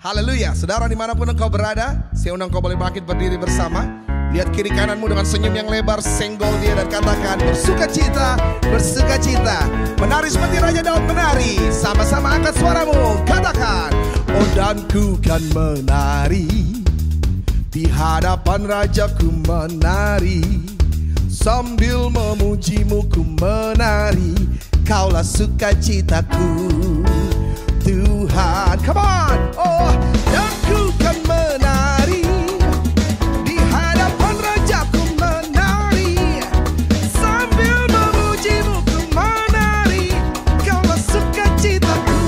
Haleluya. Saudara dimanapun engkau berada, saya undang kau boleh bangkit berdiri bersama. Lihat kiri kananmu dengan senyum yang lebar, senggol dia dan katakan bersukacita, bersukacita. Menari seperti Raja Daud menari. Sama-sama angkat suaramu, katakan, oh dan ku kan menari di hadapan Rajaku menari, sambil memujimu ku menari. Kaulah sukacitaku Tuhan. Come on. Oh, dan ku kan menari di hadapan Rajaku menari, sambil memujimu ku menari. Kaulah sukacitaku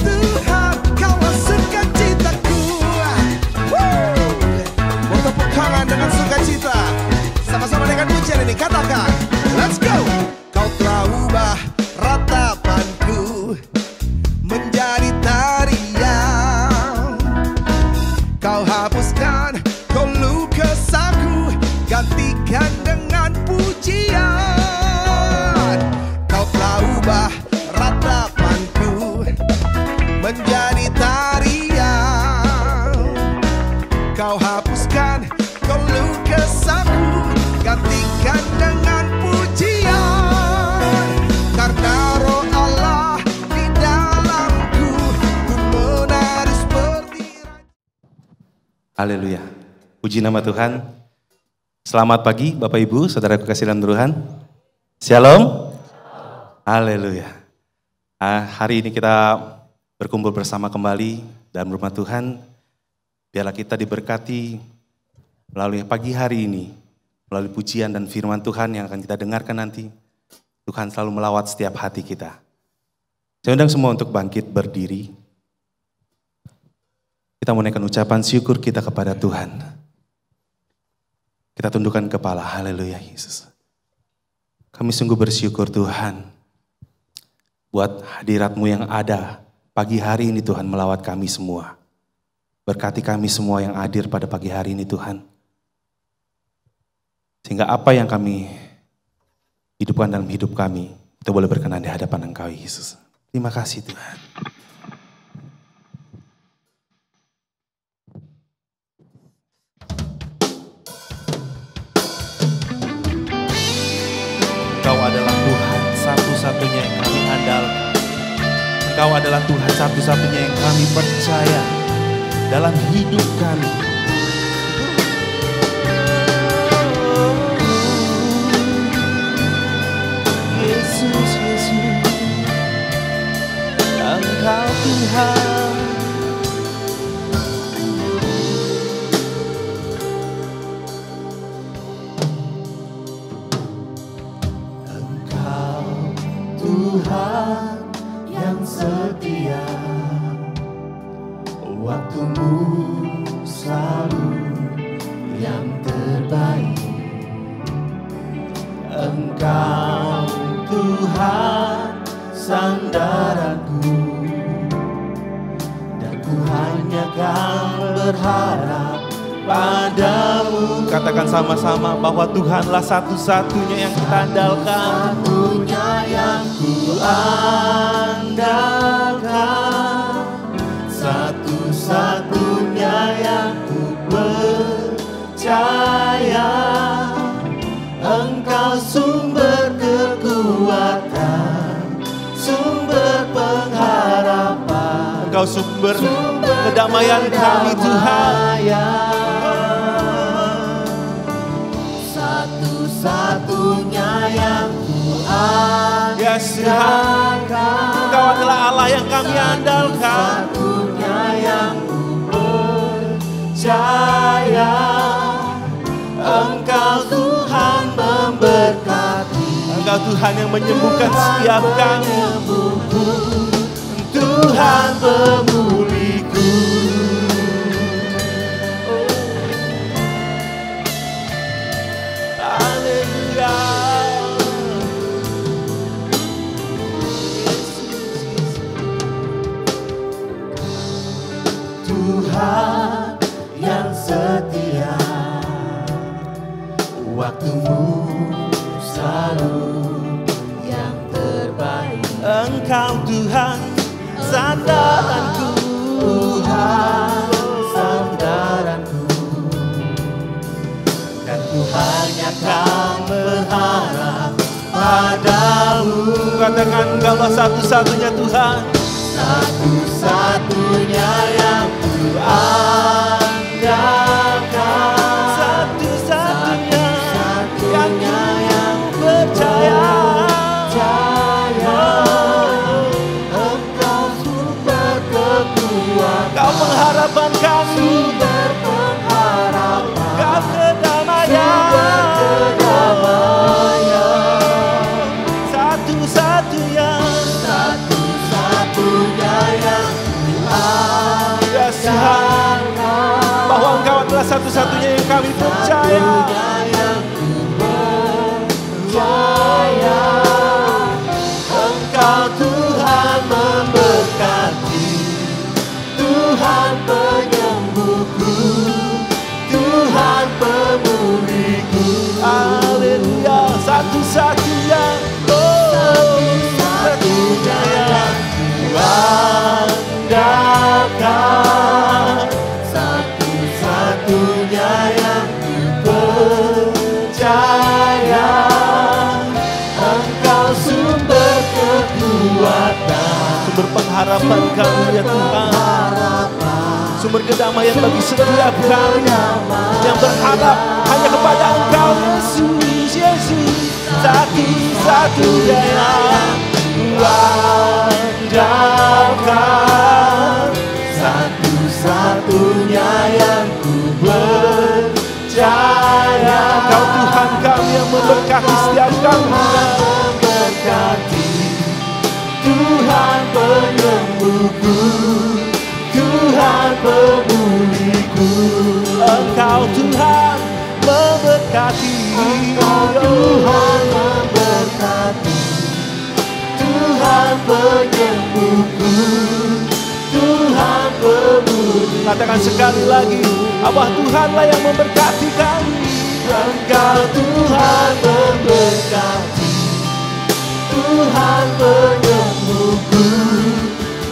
Tuhan, kaulah sukacitaku. Mau tepuk tangan dengan sukacita. Sama-sama dengan pujian ini katakan, let's go. Kau telah ubah ratapanku menjadi tarian. Kau hapuskan keluh kesahku, gantikan dengan pujian. Kau telah ubah ratapanku menjadi tarian. Kau hapuskan keluh kesahku, gantikan dengan pujian. Karena roh Allah di dalamku, ku menari seperti. Haleluya. Puji nama Tuhan. Selamat pagi Bapak Ibu, saudaraku kasih dalam Tuhan. Shalom. Haleluya. Hari ini kita berkumpul bersama kembali dalam rumah Tuhan. Biarlah kita diberkati melalui pagi hari ini, melalui pujian dan firman Tuhan yang akan kita dengarkan nanti. Tuhan selalu melawat setiap hati kita. Saya undang semua untuk bangkit berdiri. Kita menaikkan ucapan syukur kita kepada Tuhan. Kita tundukkan kepala. Haleluya Yesus. Kami sungguh bersyukur Tuhan buat hadirat-Mu yang ada pagi hari ini Tuhan melawat kami semua. Berkati kami semua yang hadir pada pagi hari ini Tuhan. Sehingga apa yang kami hidupkan dalam hidup kami, itu boleh berkenan di hadapan Engkau Yesus. Terima kasih Tuhan. Engkau adalah Tuhan satu-satunya yang kami andalkan. Engkau adalah Tuhan satu-satunya yang kami percaya dalam hidup kami. Yesus, Yesus, Engkau Tuhan. Engkau Tuhan yang setia, waktumu selalu yang terbaik. Engkau Tuhan sandaranku, dan ku hanya kan berharap padamu. Katakan sama-sama bahwa Tuhanlah satu-satunya yang kita andalkan. Satunya yang ku andalkan, satu-satunya yang ku percaya. Engkau sumber kekuatan, sumber pengharapan. Engkau sumber kedamaian kami Tuhan. Satu-satunya yang ku andalkan. Yes Tuhan, Engkau adalah Allah yang kami andalkan. Satunya yang ku percaya. Engkau Tuhan memberkati, Engkau Tuhan yang menyembuhkan setiap kami, Tuhan pemulihku. Haleluya. Tuhan yang setia, waktumu selalu yang terbaik. Engkau Tuhan sandaranku, Tuhan sandaranku, dan ku hanya akan berharap padamu. Katakan Engkaulah satu-satunya Tuhan, satu-satunya yang ku andalkan, satu-satunya yang percaya. Engkau sumber kekuatan, Kau pengharapan kami, sumber pengharapan, Kau kedamaian, satu-satunya yang ya Tuhan, bahwa Engkau adalah satu-satunya yang kami percaya. Engkau Tuhan memberkati, Tuhan penyembuhku, Tuhan pemulihku. Haleluya, satu-satunya, Satu-satunya yang ku andalkan, satu-satunya yang ku percaya. Engkau sumber kekuatan, sumber pengharapan kami ya Tuhan, sumber kedamaian bagi setiap kami yang berharap hanya kepada Engkau Yesus, Yesus, satu-satunya yang andalkan, satu-satunya yang ku percaya. Engkau Tuhan kami yang memberkati setiap kami, memberkati, Tuhan penyembuhku, Tuhan pemulihku. Engkau Tuhan memberkati, Engkau Tuhan memberkati, Tuhan penyembuhku, Tuhan pemulihku. katakan sekali lagi, Abah Tuhanlah yang memberkati kami. Engkau Tuhan memberkati, Tuhan penyembuhku,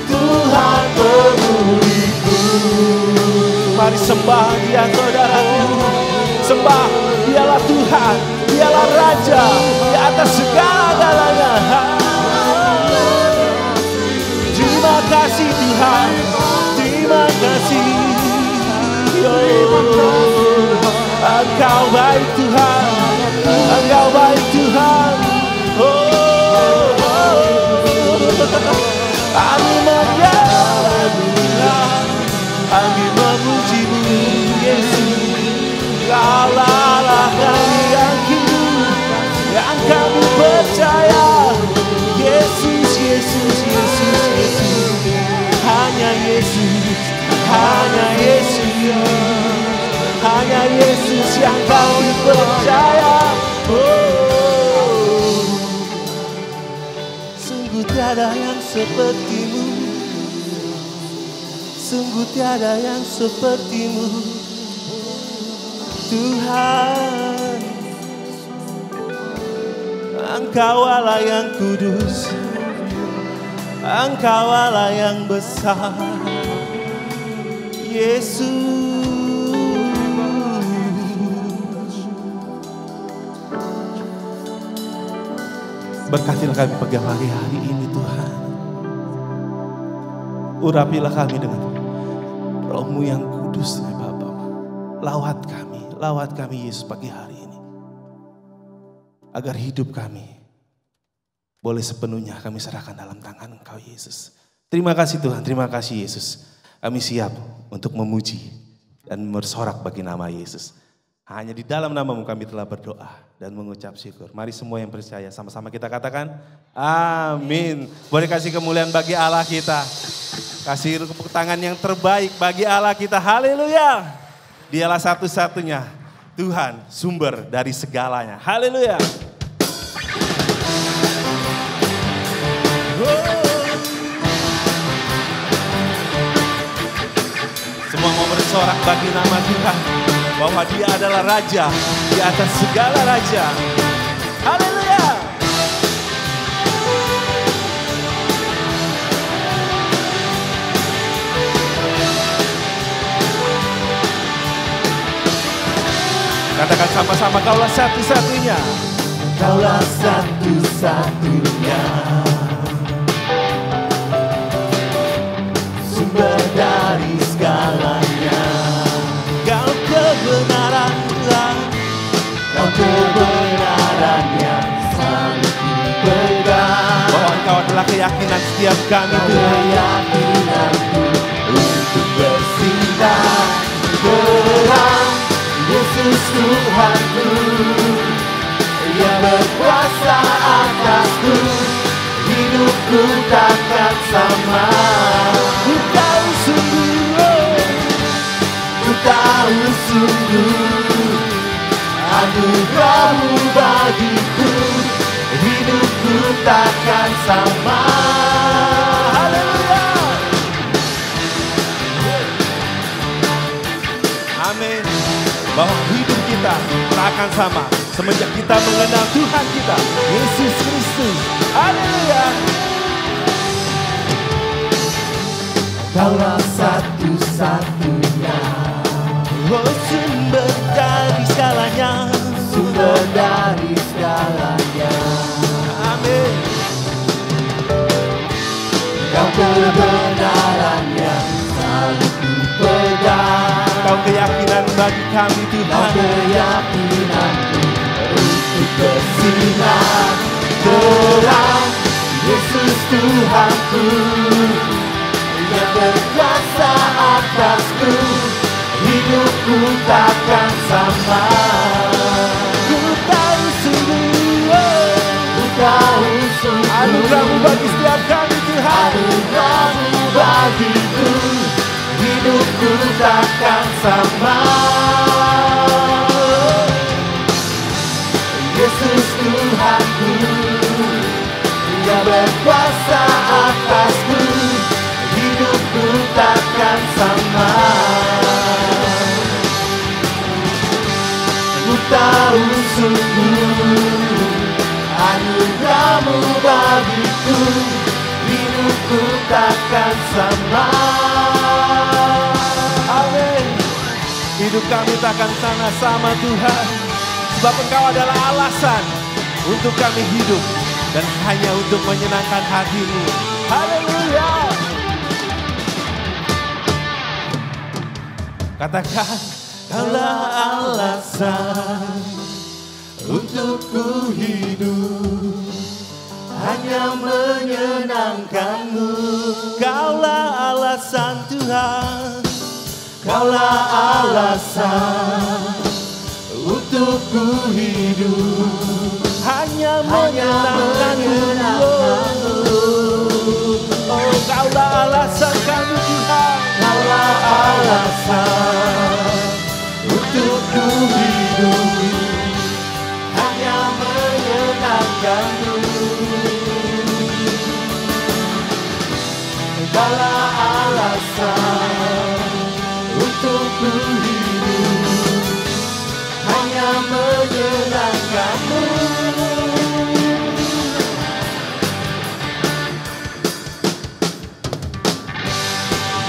Tuhan pemulihku. Mari sembah Dia saudaraku, sembah Dialah Tuhan, Dialah Raja di atas segala-galanya. Terima kasih Tuhan, terima kasih. Engkau baik Tuhan, Engkau baik Tuhan. Kami menyanyikan, kami memuji-Mu Yesus. Kaulah kami yang hidup, yang kami percaya. Yesus, Yesus, Yesus, Yesus. Hanya Yesus, hanya Yesus, hanya Yesus yang kami percaya. Sungguh tiada yang seperti-Mu, sungguh tiada yang seperti-Mu, Tuhan. Engkau Allah yang kudus, Engkau Allah yang besar, Yesus. Berkatilah kami pagi hari ini Tuhan. Urapilah kami dengan Roh-Mu yang kudus ya Bapa. Lawat kami Yesus pagi hari ini. Agar hidup kami boleh sepenuhnya kami serahkan dalam tangan Engkau Yesus. Terima kasih Tuhan, terima kasih Yesus. Kami siap untuk memuji dan bersorak bagi nama Yesus. Hanya di dalam nama-Mu kami telah berdoa dan mengucap syukur. Mari semua yang percaya sama-sama kita katakan amin. Boleh kasih kemuliaan bagi Allah kita. Kasih tepuk tangan yang terbaik bagi Allah kita. Haleluya. Dialah satu-satunya Tuhan sumber dari segalanya. Haleluya. Semua mau bersorak bagi nama Tuhan. Bahwa Dia adalah Raja di atas segala raja. Haleluya. Katakan sama-sama, Kaulah satu-satunya. Kaulah satu-satunya, sumber dari segalanya. Kau kebenaran Tuhan, Kau kebenaran yang selalu kupegang. bahwa Engkau adalah keyakinan setiap kami Kau Tuhan. keyakinanku untuk bersinar terang. Yesus Tuhanku, Dia berkuasa atasku, hidupku takkan sama. Ku tahu sungguh, Ku tahu sungguh anugerah-Mu bagiku, hidupku takkan sama. haleluya. Amin. Bahwa hidup kita tak akan sama semenjak kita mengenal Tuhan kita, Yesus Kristus. Haleluya. Kaulah satu-satunya, Oh, sumber dari segalanya. sumber dari segalanya. Amin. Kau kebenaran yang selalu kupegang. Kau keyakinan bagi kami Kau Tuhan. keyakinanku untuk bersinar terang. Yesus Tuhanku, Dia berkuasa atasku, hidupku takkan sama. Ku tahu sungguh, Ku tahu sungguh anugerah-Mu bagi setiap kami Tuhan. anugerah-Mu bagiku, hidupku takkan sama. Yesus Tuhanku, Dia berkuasa atasku, hidupku takkan sama. Ku tahu sungguh anugerah-Mu bagiku, hidupku takkan sama. Amin. Hidup kami takkan sama Tuhan. Sebab Engkau adalah alasan untuk kami hidup. Dan hanya untuk menyenangkan hati-Mu. Haleluya. Katakan, Kaulah alasan untuk ku hidup, hanya menyenangkan-Mu. Kaulah alasan Tuhan. Kaulah alasan untuk ku hidup, Hanya hanya menyenangkan-Mu. menyenangkan-Mu. Oh, Kaulah alasan kami Tuhan. Kaulah alasan untuk ku hidup, hanya menyenangkan-Mu. Kaulah alasan untuk ku hidup, hanya menyenangkan-Mu.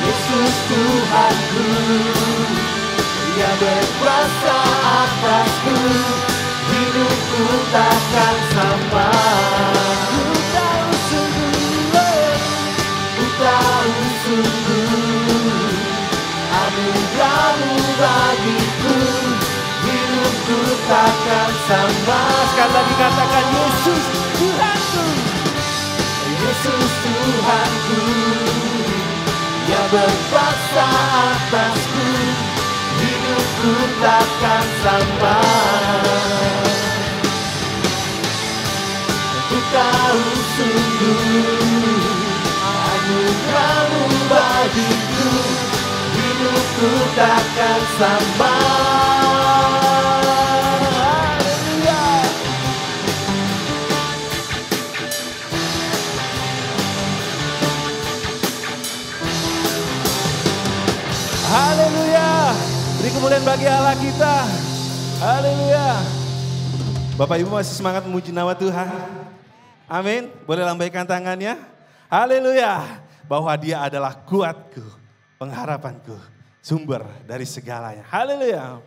Yesus Tuhanku, Dia berkuasa atasku, hidupku takkan sama. Ku tahu sungguh, Ku tahu sungguh anugerah-Mu bagiku, hidupku takkan sama. sekali lagi katakan Yesus Tuhanku. Yesus Tuhanku, Dia berkuasa atasku, hidupku takkan sama. Ku tahu sungguh anugerah-Mu bagiku, hidupku takkan sama. Haleluya. Haleluya. Beri kemuliaan bagi Allah kita. Haleluya. Bapak Ibu masih semangat memuji nama Tuhan? Amin. Boleh lambaikan tangannya. Haleluya. Bahwa Dia adalah kuatku, pengharapanku, sumber dari segalanya. Haleluya.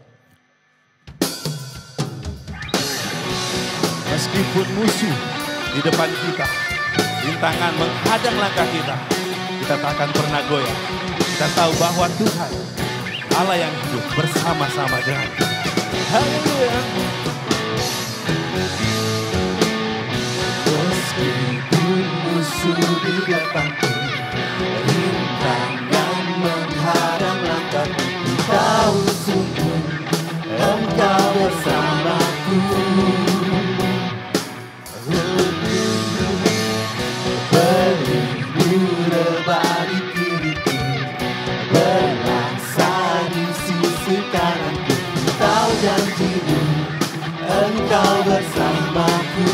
Meskipun musuh di depan kita, rintangan menghadang langkah kita tak akan pernah goyah. Kita tahu bahwa Tuhan, Allah yang hidup bersama-sama dengan kita. Haleluya. Meskipun musuh di depanku, rintangan menghadang langkahku, tahu sungguh Engkau bersamaku. Berlindung rebah di kiriku, berlaksa di sisi kananku, tahu janji-Mu Engkau bersamaku.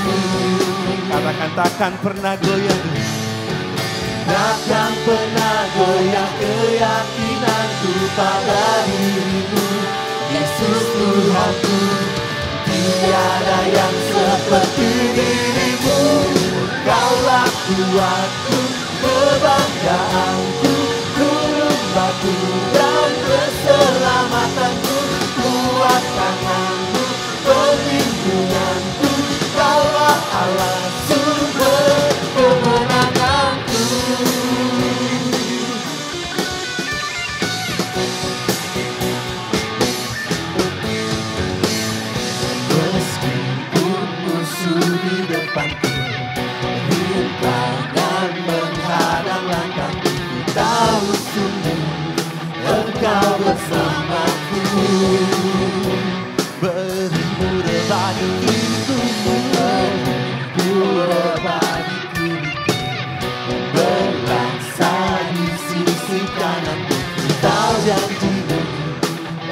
Katakan takkan pernah goyah. Takkan pernah goyah keyakinanku pada diri-Mu, Yesus Tuhanku. Tiada yang seperti diri-Mu, Kaulah kuatku, kebanggaanku, gunung batu dan keselamatanku. Kuat tangan-Mu, perlindunganku, Kaulah Allah sumber kemenanganku. Meskipun musuh di depanku, rintangan menghadang langkahku, tahu sungguh Engkau bersamaku. Beribu rebah di kiriku, beribu rebah di kiriku, berlaksa di sisi kananku, tahu janji-Mu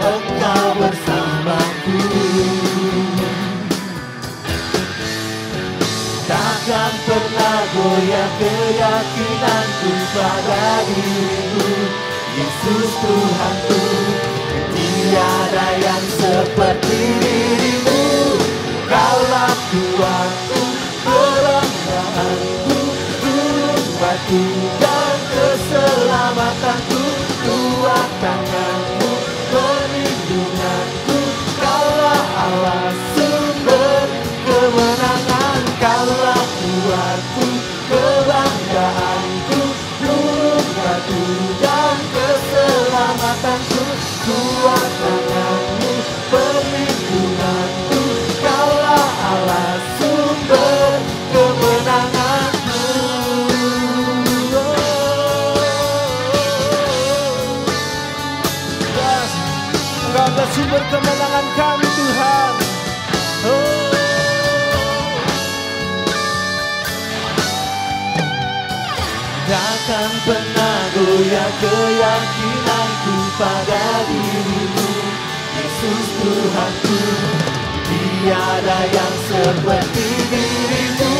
Engkau bersamaku. Takkan pernah goyah keyakinanku pada diri-Mu, Yesus Tuhanku. Tiada yang seperti diri-Mu, Kaulah kuatku, kebanggaanku, gunung batu dan keselamatanku. Kuat tangan-Mu, perlindunganku, Kaulah Allah sumber kemenangan. Kaulah kuatku, kebanggaanku, gunung batu dan keselamatanku. Kuat tangan-Mu, perlindunganku, Kaulah Allah sumber kemenanganku. Yes. Engkau adalah sumber kemenangan kami, Tuhan. Takkan pernah goyah keyakinanku pada diri-Mu, Yesus Tuhanku. Tiada yang seperti diri-Mu,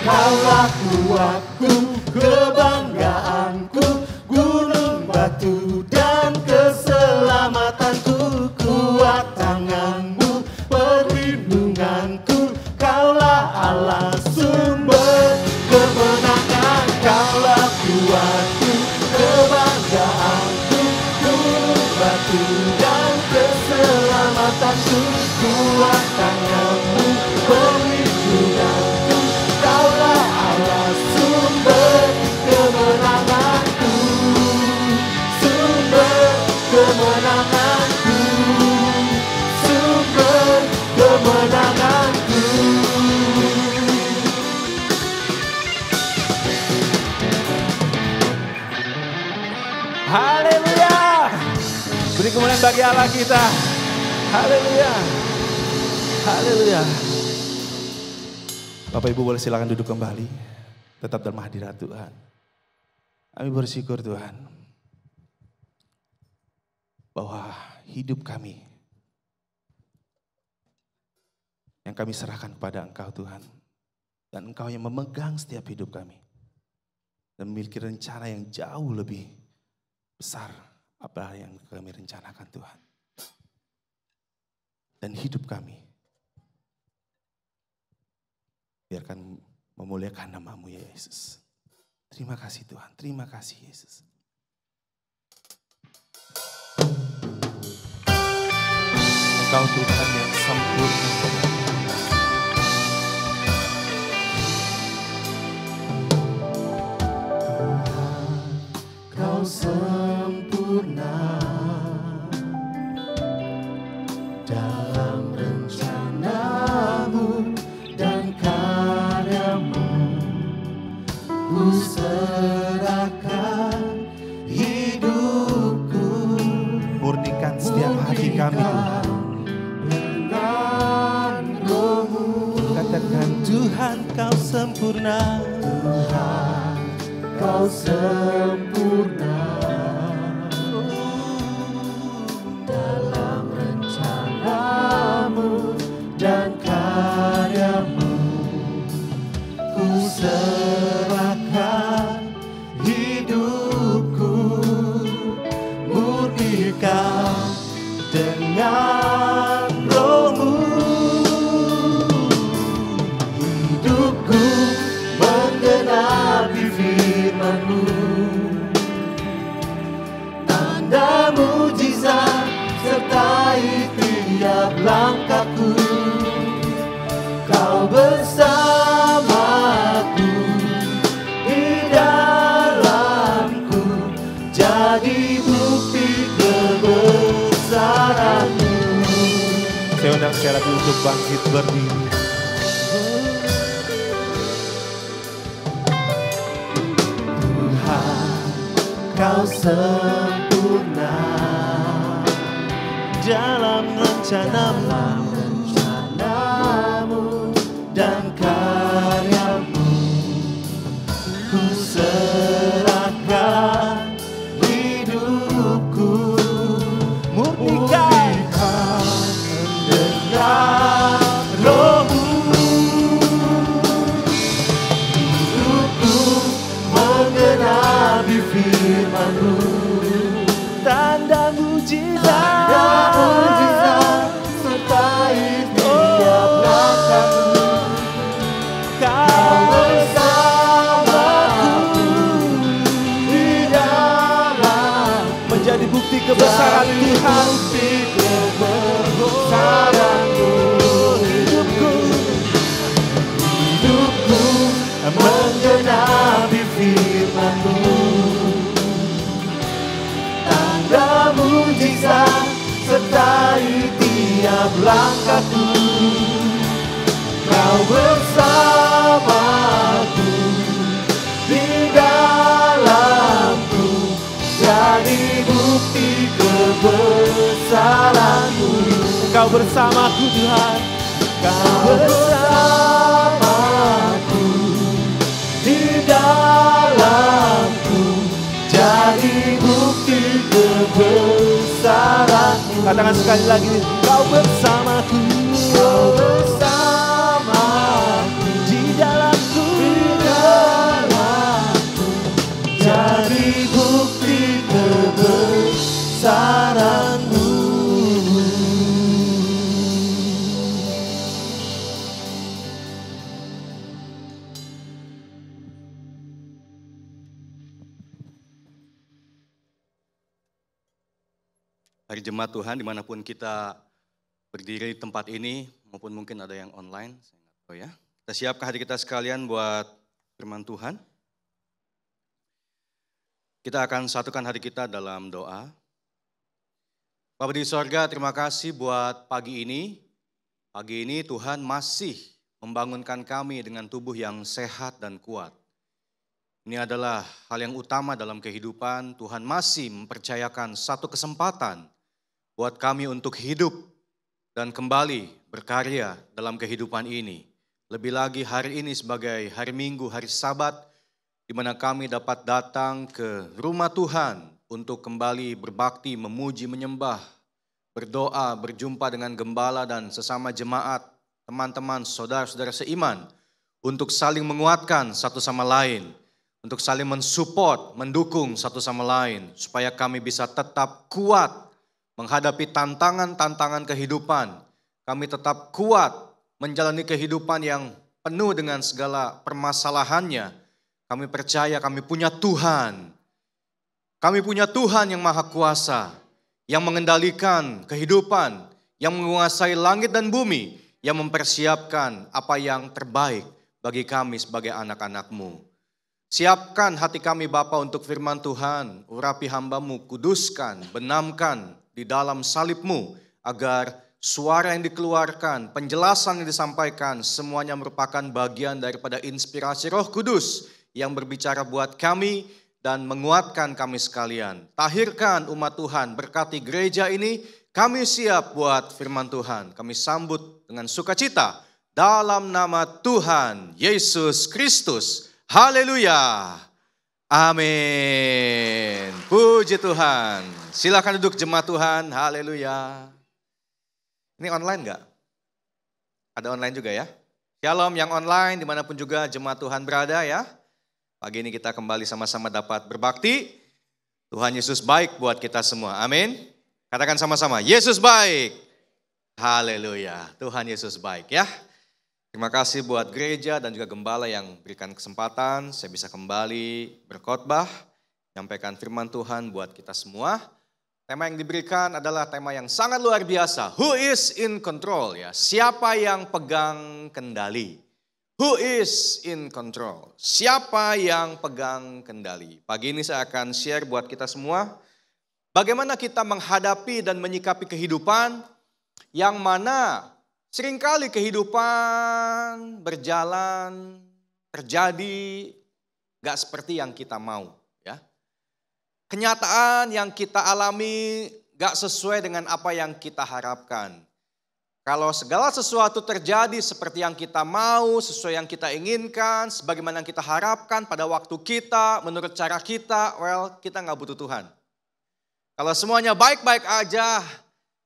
Kaulah kuatku, kebanggaanku, gunung batu dan keselamatanku. Kuat tangan-Mu, perlindunganku, Kaulah Allah sumber kemenangan. Kaulah kuatku, kebanggaanku, gunung batu dan keselamatanku. Kuat tangan-Mu, perlindunganku, Kaulah Allah sumber kemenanganku. Sumber kemenanganku, sumber kemenanganku. Haleluya. Beri kemuliaan bagi Allah kita. Haleluya. Haleluya. Bapak Ibu boleh silakan duduk kembali. Tetap dalam hadirat Tuhan. Kami bersyukur Tuhan. Bahwa hidup kami. Yang kami serahkan kepada Engkau Tuhan. Dan Engkau yang memegang setiap hidup kami. Dan memiliki rencana yang jauh lebih besar apa yang kami rencanakan Tuhan. Dan hidup kami biarkan memuliakan nama-Mu ya Yesus. Terima kasih Tuhan, terima kasih Yesus. Engkau Tuhan yang sempurna. sempurna. Tuhan, Kau sempurna dalam rencanamu dan karyamu. Ku serahkan hidupku, murnikan dengan rohmu. Hidupku menggenapi firman-Mu, tanda mujizat sertai tiap langkahku. Kau bersamaku, di dalamku, jadi bukti kebesaran-Mu. Saya undang sekali lagi untuk bangkit berdiri. Tuhan, Kau sempurna Dalam rencanamu dan karyamu. Ku serahkan hidupku, murnikan dengan rohmu. Hidupku menggenapi firman-Mu, tanda mujizat. sertai tiap langkahku. Kau Bersamaku, di dalam menjadi bukti kebesaran Tuhan. bukti kebesaran-Mu. Hidupku menggenapi firman-Mu, tanda mujizat sertai tiap langkahku. Kau bersamaku, di dalamku, jadi bukti kebesaran-Mu. Engkau bersamaku Tuhan. Kau bersamaku, di dalamku, jadi bukti kebesaran-Mu. Katakan sekali lagi, Kau bersamaku. Kau bersamaku, Di dalamku, jadi bukti kebesaran-Mu. Hari Jemaat Tuhan, dimanapun kita berdiri di tempat ini, maupun mungkin ada yang online, saya nggak tahu ya. Kita siapkan hati kita sekalian buat firman Tuhan. Kita akan satukan hati kita dalam doa. Bapa di sorga, terima kasih buat pagi ini. Pagi ini Tuhan masih membangunkan kami dengan tubuh yang sehat dan kuat. Ini adalah hal yang utama dalam kehidupan. Tuhan masih mempercayakan satu kesempatan buat kami untuk hidup dan kembali berkarya dalam kehidupan ini. Lebih lagi hari ini sebagai hari Minggu, hari Sabat, di mana kami dapat datang ke rumah Tuhan untuk kembali berbakti, memuji, menyembah, berdoa, berjumpa dengan gembala dan sesama jemaat, teman-teman, saudara-saudara seiman, untuk saling menguatkan satu sama lain, untuk saling mensupport, mendukung satu sama lain, supaya kami bisa tetap kuat menghadapi tantangan-tantangan kehidupan. Kami tetap kuat menjalani kehidupan yang penuh dengan segala permasalahannya. Kami percaya kami punya Tuhan. Kami punya Tuhan yang maha kuasa, yang mengendalikan kehidupan, yang menguasai langit dan bumi, yang mempersiapkan apa yang terbaik bagi kami sebagai anak-anak-Mu. Siapkan hati kami Bapa untuk firman Tuhan, urapi hamba-Mu, kuduskan, benamkan di dalam salib-Mu, agar suara yang dikeluarkan, penjelasan yang disampaikan, semuanya merupakan bagian daripada inspirasi Roh Kudus yang berbicara buat kami dan menguatkan kami sekalian. Tahirkan umat Tuhan, berkati gereja ini, kami siap buat firman Tuhan. Kami sambut dengan sukacita dalam nama Tuhan Yesus Kristus. Haleluya. Amin. Puji Tuhan. Silakan duduk jemaat Tuhan. Haleluya. Ini online enggak? Ada online juga ya? Shalom yang online dimanapun juga jemaat Tuhan berada ya. Pagi ini kita kembali sama-sama dapat berbakti. Tuhan Yesus baik buat kita semua. Amin. Katakan sama-sama, Yesus baik. Haleluya. Tuhan Yesus baik ya. Terima kasih buat gereja dan juga gembala yang berikan kesempatan saya bisa kembali berkhotbah, menyampaikan firman Tuhan buat kita semua. Tema yang diberikan adalah tema yang sangat luar biasa. Who is in control ya? Siapa yang pegang kendali? Who is in control? Siapa yang pegang kendali? Pagi ini saya akan share buat kita semua bagaimana kita menghadapi dan menyikapi kehidupan yang mana seringkali kehidupan berjalan, terjadi gak seperti yang kita mau. Ya. Kenyataan yang kita alami gak sesuai dengan apa yang kita harapkan. Kalau segala sesuatu terjadi seperti yang kita mau, sesuai yang kita inginkan, sebagaimana yang kita harapkan pada waktu kita, menurut cara kita, kita gak butuh Tuhan. Kalau semuanya baik-baik aja,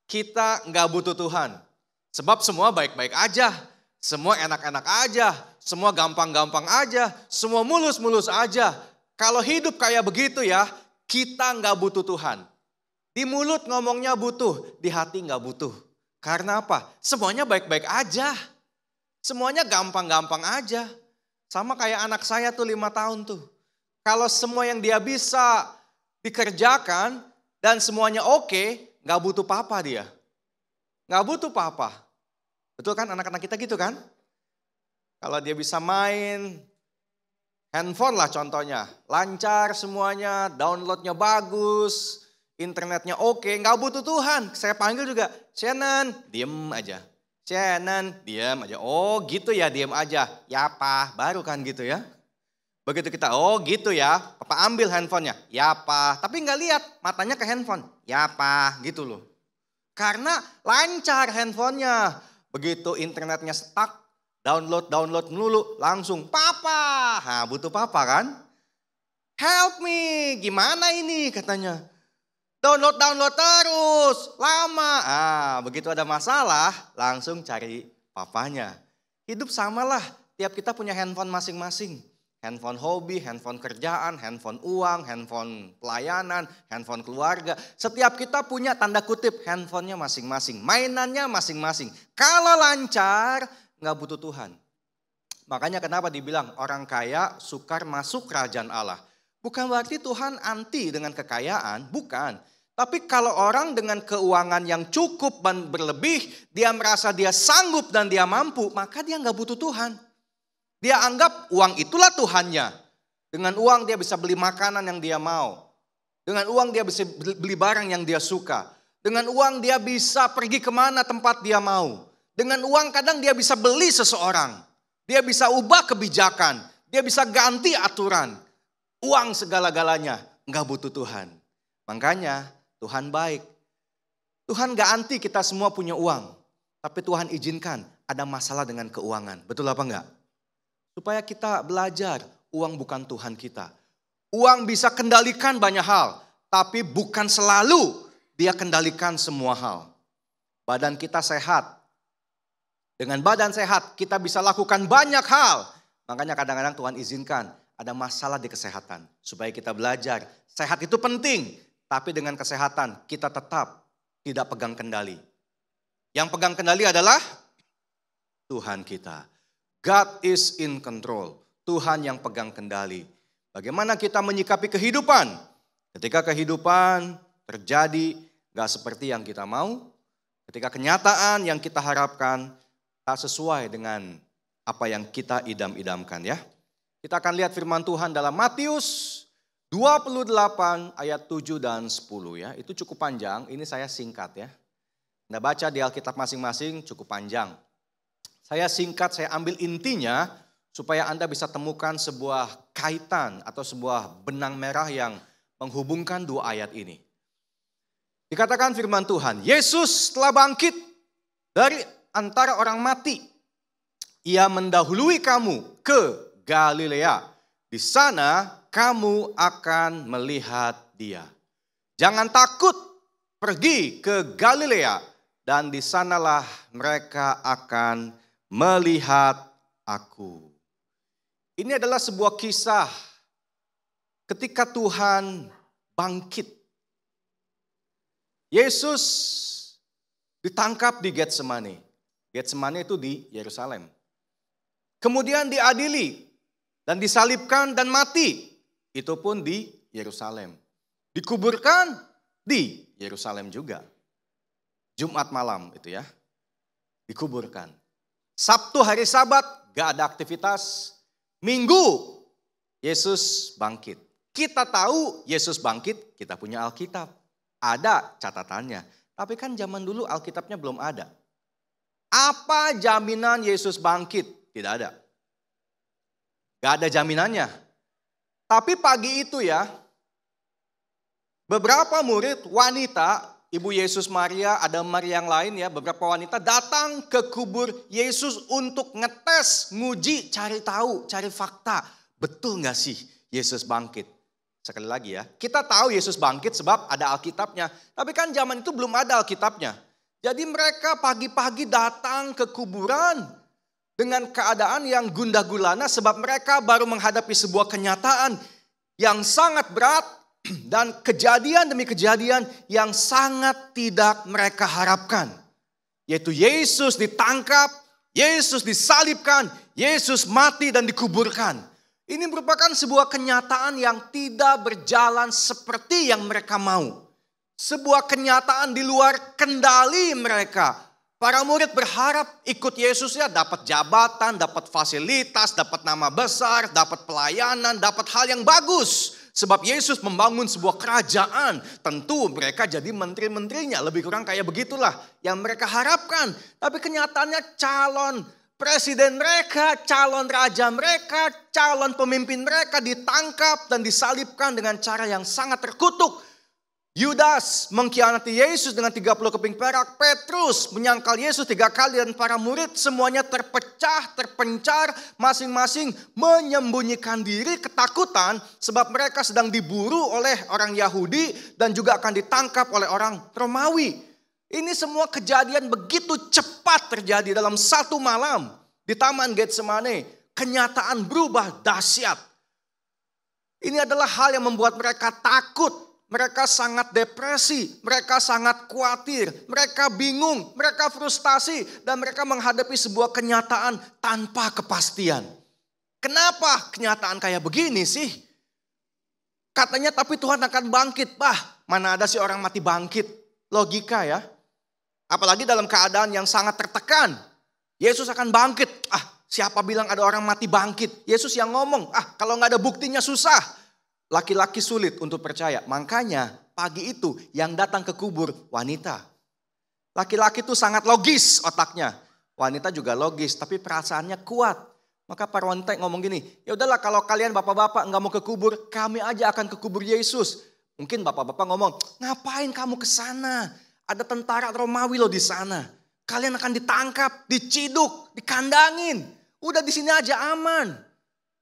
kita gak butuh Tuhan. Sebab semua baik-baik aja, semua enak-enak aja, semua gampang-gampang aja, semua mulus-mulus aja. Kalau hidup kayak begitu ya, kita nggak butuh Tuhan. Di mulut ngomongnya butuh, di hati nggak butuh. Karena apa? Semuanya baik-baik aja, semuanya gampang-gampang aja. Sama kayak anak saya tuh 5 tahun tuh. Kalau semua yang dia bisa dikerjakan dan semuanya oke, nggak butuh papa dia. Nggak butuh papa. Betul kan anak-anak kita gitu kan? Kalau dia bisa main handphone lah contohnya. Lancar semuanya, downloadnya bagus, internetnya oke, nggak butuh Tuhan. Saya panggil juga, Shannon, diem aja. Shannon, diem aja. Oh gitu ya, diem aja. Ya pa, baru kan gitu ya. Begitu kita, oh gitu ya, papa ambil handphonenya. Ya pa, tapi nggak lihat, matanya ke handphone. Ya pa, gitu loh. Karena lancar handphonenya. Begitu internetnya stuck, download melulu, langsung papa. Nah, butuh papa kan? Help me, gimana ini katanya. Download terus, lama. Begitu ada masalah, langsung cari papanya. Hidup samalah, tiap kita punya handphone masing-masing. Handphone hobi, handphone kerjaan, handphone uang, handphone pelayanan, handphone keluarga. Setiap kita punya tanda kutip handphonenya masing-masing. Mainannya masing-masing. Kalau lancar, gak butuh Tuhan. Makanya kenapa dibilang orang kaya sukar masuk kerajaan Allah. Bukan berarti Tuhan anti dengan kekayaan, bukan. Tapi kalau orang dengan keuangan yang cukup dan berlebih, dia merasa dia sanggup dan dia mampu, maka dia gak butuh Tuhan. Dia anggap uang itulah Tuhannya. Dengan uang dia bisa beli makanan yang dia mau. Dengan uang dia bisa beli barang yang dia suka. Dengan uang dia bisa pergi kemana tempat dia mau. Dengan uang kadang dia bisa beli seseorang. Dia bisa ubah kebijakan. Dia bisa ganti aturan. Uang segala-galanya. Enggak butuh Tuhan. Makanya Tuhan baik. Tuhan gak anti kita semua punya uang. Tapi Tuhan izinkan ada masalah dengan keuangan. Betul apa enggak? Supaya kita belajar, uang bukan Tuhan kita. Uang bisa kendalikan banyak hal, tapi bukan selalu dia kendalikan semua hal. Badan kita sehat. Dengan badan sehat, kita bisa lakukan banyak hal. Makanya kadang-kadang Tuhan izinkan ada masalah di kesehatan. Supaya kita belajar, sehat itu penting. Tapi dengan kesehatan, kita tetap tidak pegang kendali. Yang pegang kendali adalah Tuhan kita. God is in control. Tuhan yang pegang kendali. Bagaimana kita menyikapi kehidupan? Ketika kehidupan terjadi gak seperti yang kita mau. Ketika kenyataan yang kita harapkan tak sesuai dengan apa yang kita idam-idamkan ya. Kita akan lihat firman Tuhan dalam Matius 28 ayat 7 dan 10 ya. Itu cukup panjang, ini saya singkat ya. Anda baca di Alkitab masing-masing cukup panjang. Saya singkat, saya ambil intinya supaya Anda bisa temukan sebuah kaitan atau sebuah benang merah yang menghubungkan dua ayat ini. Dikatakan firman Tuhan, Yesus telah bangkit dari antara orang mati. ia mendahului kamu ke Galilea. Di sana kamu akan melihat dia. Jangan takut, pergi ke Galilea dan di sanalah mereka akan melihat aku. Ini adalah sebuah kisah ketika Tuhan bangkit. Yesus ditangkap di Getsemani. Getsemani itu di Yerusalem. Kemudian diadili dan disalibkan dan mati. Itu pun di Yerusalem. Dikuburkan di Yerusalem juga. Jumat malam itu ya. Dikuburkan. Sabtu hari Sabat gak ada aktivitas. Minggu Yesus bangkit. Kita tahu Yesus bangkit, kita punya Alkitab. Ada catatannya. Tapi kan zaman dulu Alkitabnya belum ada. Apa jaminan Yesus bangkit? Tidak ada. Gak ada jaminannya. Tapi pagi itu ya, beberapa murid wanita, Ibu Yesus Maria, ada Maria yang lain ya, beberapa wanita datang ke kubur Yesus untuk ngetes, nguji, cari tahu, cari fakta. Betul gak sih Yesus bangkit? Sekali lagi ya, kita tahu Yesus bangkit sebab ada Alkitabnya. Tapi kan zaman itu belum ada Alkitabnya. Jadi mereka pagi-pagi datang ke kuburan dengan keadaan yang gundah gulana sebab mereka baru menghadapi sebuah kenyataan yang sangat berat dan kejadian demi kejadian yang sangat tidak mereka harapkan. Yaitu Yesus ditangkap, Yesus disalibkan, Yesus mati dan dikuburkan. Ini merupakan sebuah kenyataan yang tidak berjalan seperti yang mereka mau. Sebuah kenyataan di luar kendali mereka. Para murid berharap ikut Yesus ya dapat jabatan, dapat fasilitas, dapat nama besar, dapat pelayanan, dapat hal yang bagus. Sebab Yesus membangun sebuah kerajaan. Tentu mereka jadi menteri-menterinya. Lebih kurang kayak begitulah yang mereka harapkan. Tapi kenyataannya calon presiden mereka, calon raja mereka, calon pemimpin mereka ditangkap dan disalibkan dengan cara yang sangat terkutuk. Yudas mengkhianati Yesus dengan 30 keping perak. Petrus menyangkal Yesus 3 kali dan para murid semuanya terpecah, terpencar. Masing-masing menyembunyikan diri ketakutan sebab mereka sedang diburu oleh orang Yahudi dan juga akan ditangkap oleh orang Romawi. Ini semua kejadian begitu cepat terjadi dalam satu malam di Taman Getsemani. Kenyataan berubah dahsyat. Ini adalah hal yang membuat mereka takut. Mereka sangat depresi, mereka sangat khawatir, mereka bingung, mereka frustasi. Dan mereka menghadapi sebuah kenyataan tanpa kepastian. Kenapa kenyataan kayak begini sih? Katanya tapi Tuhan akan bangkit. Mana ada sih orang mati bangkit? Logika ya. Apalagi dalam keadaan yang sangat tertekan. Yesus akan bangkit. Siapa bilang ada orang mati bangkit? Yesus yang ngomong. Kalau nggak ada buktinya susah. Laki-laki sulit untuk percaya. Makanya pagi itu yang datang ke kubur wanita. Laki-laki itu sangat logis otaknya. Wanita juga logis tapi perasaannya kuat. Maka para wanita ngomong gini. Ya udahlah kalau kalian bapak-bapak nggak mau ke kubur. Kami aja akan ke kubur Yesus. Mungkin bapak-bapak ngomong. Ngapain kamu ke sana? Ada tentara Romawi loh di sana. Kalian akan ditangkap, diciduk, dikandangin. Udah di sini aja aman.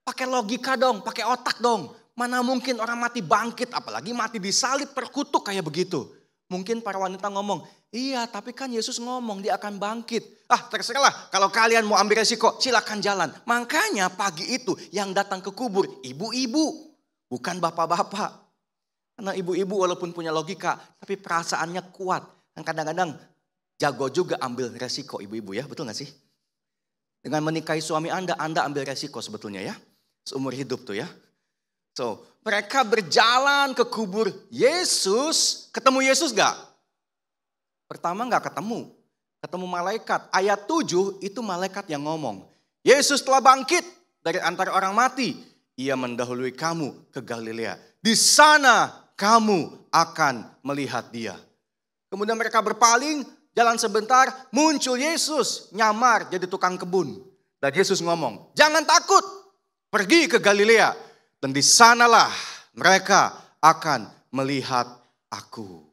Pakai logika dong, pakai otak dong. Mana mungkin orang mati bangkit, apalagi mati disalib terkutuk kayak begitu. Mungkin para wanita ngomong, iya tapi kan Yesus ngomong dia akan bangkit. Terserahlah kalau kalian mau ambil resiko silakan jalan. Makanya pagi itu yang datang ke kubur ibu-ibu, bukan bapak-bapak. Karena ibu-ibu walaupun punya logika, tapi perasaannya kuat. Dan kadang-kadang jago juga ambil resiko ibu-ibu ya, betul gak sih? Dengan menikahi suami Anda ambil resiko sebetulnya ya. Seumur hidup tuh ya. So, mereka berjalan ke kubur Yesus. Ketemu Yesus gak? Pertama gak ketemu. Ketemu malaikat. Ayat 7 itu malaikat yang ngomong. Yesus telah bangkit dari antara orang mati. Ia mendahului kamu ke Galilea. Di sana kamu akan melihat dia. Kemudian mereka berpaling. Jalan sebentar muncul Yesus. Nyamar jadi tukang kebun. Dan Yesus ngomong. Jangan takut. Pergi ke Galilea. Dan di sanalah mereka akan melihat aku.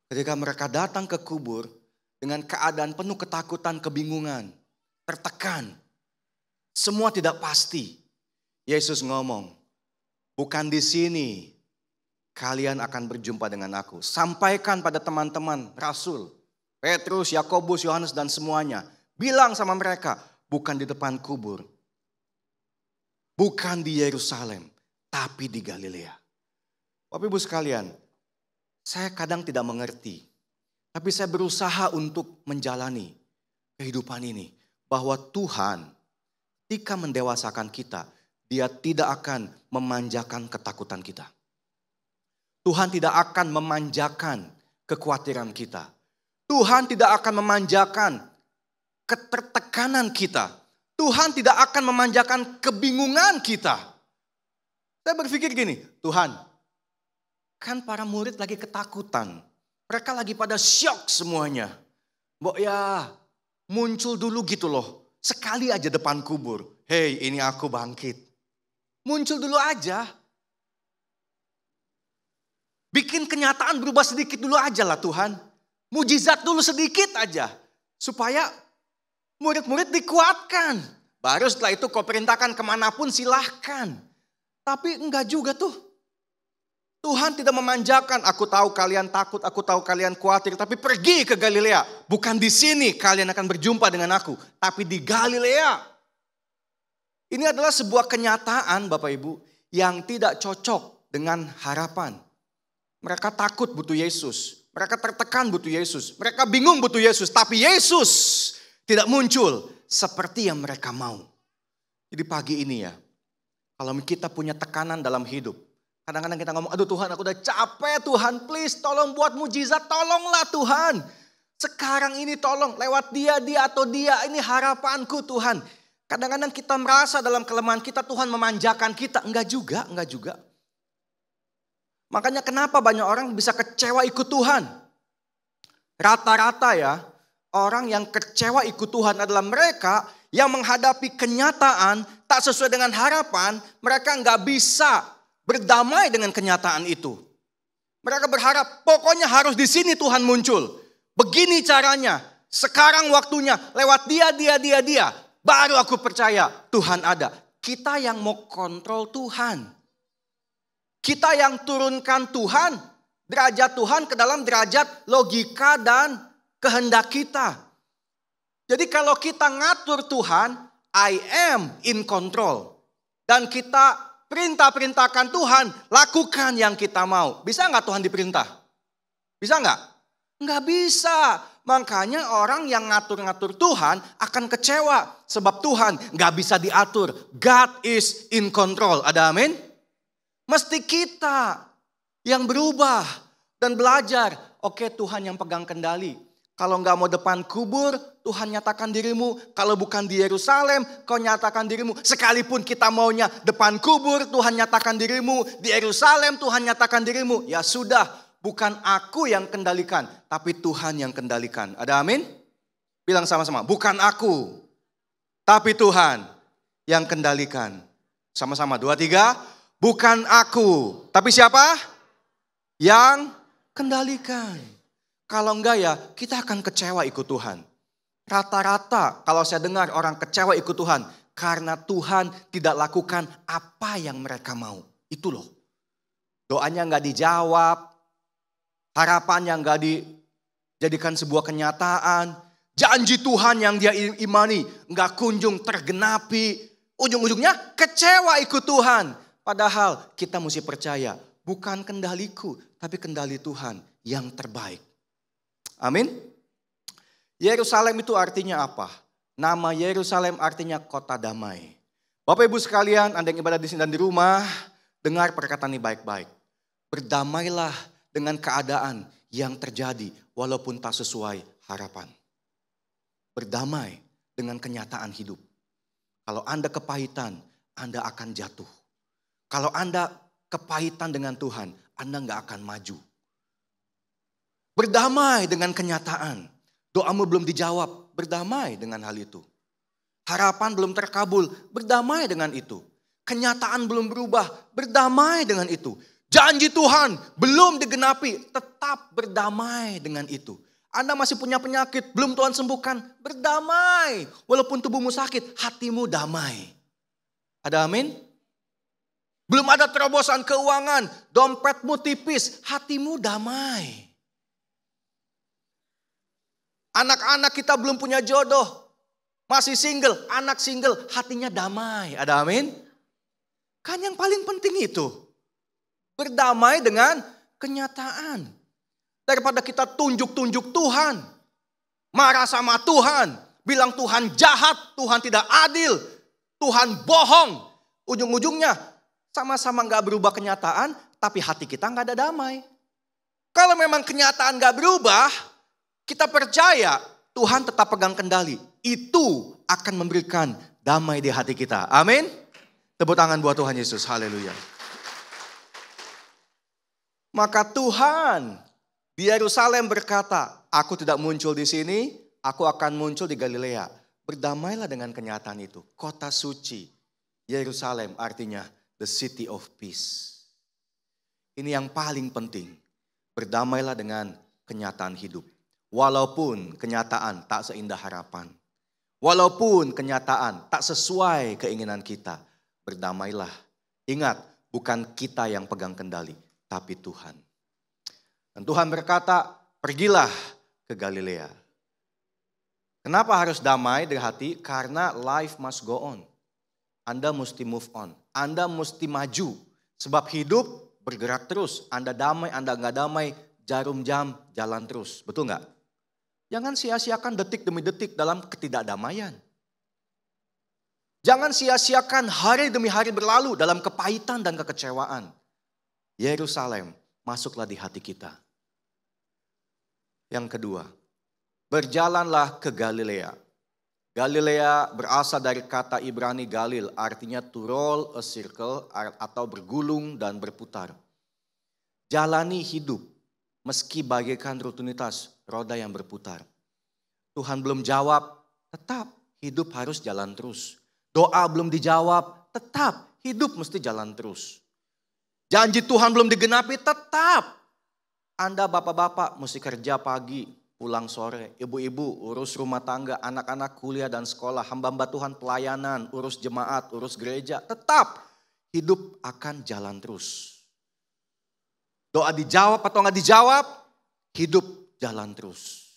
Ketika mereka datang ke kubur dengan keadaan penuh ketakutan, kebingungan. tertekan. Semua tidak pasti. Yesus ngomong, bukan di sini kalian akan berjumpa dengan aku. Sampaikan pada teman-teman rasul, Petrus, Yakobus, Yohanes dan semuanya. Bilang sama mereka, bukan di depan kubur. Bukan di Yerusalem, tapi di Galilea. Bapak Ibu sekalian, saya kadang tidak mengerti. Tapi saya berusaha untuk menjalani kehidupan ini. Bahwa Tuhan ketika mendewasakan kita, Dia tidak akan memanjakan ketakutan kita. Tuhan tidak akan memanjakan kekhawatiran kita. Tuhan tidak akan memanjakan ketertekanan kita. Tuhan tidak akan memanjakan kebingungan kita. Saya berpikir gini, Tuhan, kan para murid lagi ketakutan. Mereka lagi pada syok semuanya. Mbok ya, muncul dulu gitu loh. Sekali aja depan kubur. Hei, ini aku bangkit. Muncul dulu aja. Bikin kenyataan berubah sedikit dulu aja lah Tuhan. Mujizat dulu sedikit aja. Supaya murid-murid dikuatkan. Baru setelah itu kau perintahkan kemanapun silahkan. Tapi enggak juga tuh. Tuhan tidak memanjakan. Aku tahu kalian takut, aku tahu kalian khawatir. Tapi pergi ke Galilea. Bukan di sini kalian akan berjumpa dengan aku. Tapi di Galilea. Ini adalah sebuah kenyataan Bapak Ibu. Yang tidak cocok dengan harapan. Mereka takut butuh Yesus. Mereka tertekan butuh Yesus. Mereka bingung butuh Yesus. Tapi Yesus tidak muncul seperti yang mereka mau. Jadi pagi ini ya, kalau kita punya tekanan dalam hidup, kadang-kadang kita ngomong, aduh Tuhan aku udah capek Tuhan, please tolong buat mujizat, tolonglah Tuhan. Sekarang ini tolong lewat dia atau dia, ini harapanku Tuhan. Kadang-kadang kita merasa dalam kelemahan kita Tuhan memanjakan kita, enggak juga. Makanya kenapa banyak orang bisa kecewa ikut Tuhan. Rata-rata ya, orang yang kecewa ikut Tuhan adalah mereka yang menghadapi kenyataan tak sesuai dengan harapan. Mereka nggak bisa berdamai dengan kenyataan itu. Mereka berharap pokoknya harus di sini Tuhan muncul. Begini caranya, sekarang waktunya lewat dia. Baru aku percaya Tuhan ada. Kita yang mau kontrol Tuhan. Kita yang turunkan Tuhan, derajat Tuhan ke dalam derajat logika dan kehendak kita. Jadi kalau kita ngatur Tuhan, I am in control. Dan kita perintahkan Tuhan, lakukan yang kita mau. Bisa nggak Tuhan diperintah? Bisa nggak? Nggak bisa. Makanya orang yang ngatur-ngatur Tuhan akan kecewa. Sebab Tuhan nggak bisa diatur. God is in control. Ada amin? Mesti kita yang berubah dan belajar. Oke, Tuhan yang pegang kendali. Kalau nggak mau depan kubur, Tuhan nyatakan dirimu. Kalau bukan di Yerusalem, kau nyatakan dirimu. Sekalipun kita maunya depan kubur, Tuhan nyatakan dirimu. Di Yerusalem, Tuhan nyatakan dirimu. Ya sudah, bukan aku yang kendalikan, tapi Tuhan yang kendalikan. Ada amin? Bilang sama-sama, bukan aku, tapi Tuhan yang kendalikan. Sama-sama, 2, 3. Bukan aku, tapi siapa? Yang kendalikan. Kalau enggak ya, kita akan kecewa ikut Tuhan. Rata-rata kalau saya dengar orang kecewa ikut Tuhan, karena Tuhan tidak lakukan apa yang mereka mau. Itu loh. Doanya enggak dijawab, harapannya enggak dijadikan sebuah kenyataan. Janji Tuhan yang dia imani enggak kunjung tergenapi. Ujung-ujungnya kecewa ikut Tuhan. Padahal kita mesti percaya, bukan kendaliku, tapi kendali Tuhan yang terbaik. Amin. Yerusalem itu artinya apa? Nama Yerusalem artinya kota damai. Bapak Ibu sekalian, Anda yang ibadah di sini dan di rumah, dengar perkataan ini baik-baik. Berdamailah dengan keadaan yang terjadi walaupun tak sesuai harapan. Berdamai dengan kenyataan hidup. Kalau Anda kepahitan, Anda akan jatuh. Kalau Anda kepahitan dengan Tuhan, Anda nggak akan maju. Berdamai dengan kenyataan. Doamu belum dijawab, berdamai dengan hal itu. Harapan belum terkabul, berdamai dengan itu. Kenyataan belum berubah, berdamai dengan itu. Janji Tuhan belum digenapi, tetap berdamai dengan itu. Anda masih punya penyakit, belum Tuhan sembuhkan, berdamai. Walaupun tubuhmu sakit, hatimu damai. Ada amin? Belum ada terobosan keuangan, dompetmu tipis, hatimu damai. Anak-anak kita belum punya jodoh, masih single, anak single, hatinya damai. Ada amin? Kan yang paling penting itu, berdamai dengan kenyataan. Daripada kita tunjuk-tunjuk Tuhan, marah sama Tuhan, bilang Tuhan jahat, Tuhan tidak adil, Tuhan bohong. Ujung-ujungnya sama-sama gak berubah kenyataan, tapi hati kita gak ada damai. Kalau memang kenyataan gak berubah, kita percaya Tuhan tetap pegang kendali. Itu akan memberikan damai di hati kita. Amin. Tepuk tangan buat Tuhan Yesus. Haleluya. Maka Tuhan di Yerusalem berkata, aku tidak muncul di sini, aku akan muncul di Galilea. Berdamailah dengan kenyataan itu. Kota suci, Yerusalem artinya the city of peace. Ini yang paling penting. Berdamailah dengan kenyataan hidup. Walaupun kenyataan tak seindah harapan. Walaupun kenyataan tak sesuai keinginan kita. Berdamailah. Ingat, bukan kita yang pegang kendali, tapi Tuhan. Dan Tuhan berkata, pergilah ke Galilea. Kenapa harus damai di hati? Karena life must go on. Anda mesti move on. Anda mesti maju. Sebab hidup bergerak terus. Anda damai, Anda nggak damai, jarum jam jalan terus. Betul nggak? Jangan sia-siakan detik demi detik dalam ketidakdamaian. Jangan sia-siakan hari demi hari berlalu dalam kepahitan dan kekecewaan. Yerusalem, masuklah di hati kita. Yang kedua, berjalanlah ke Galilea. Galilea berasal dari kata Ibrani Galil, artinya to roll a circle atau bergulung dan berputar. Jalani hidup meski bagaikan rutinitas roda yang berputar. Tuhan belum jawab, tetap hidup harus jalan terus. Doa belum dijawab, tetap hidup mesti jalan terus. Janji Tuhan belum digenapi, tetap. Anda bapak-bapak mesti kerja pagi, pulang sore. Ibu-ibu urus rumah tangga, anak-anak kuliah dan sekolah. Hamba-hamba Tuhan pelayanan, urus jemaat, urus gereja. Tetap hidup akan jalan terus. Doa dijawab atau nggak dijawab, hidup jalan terus.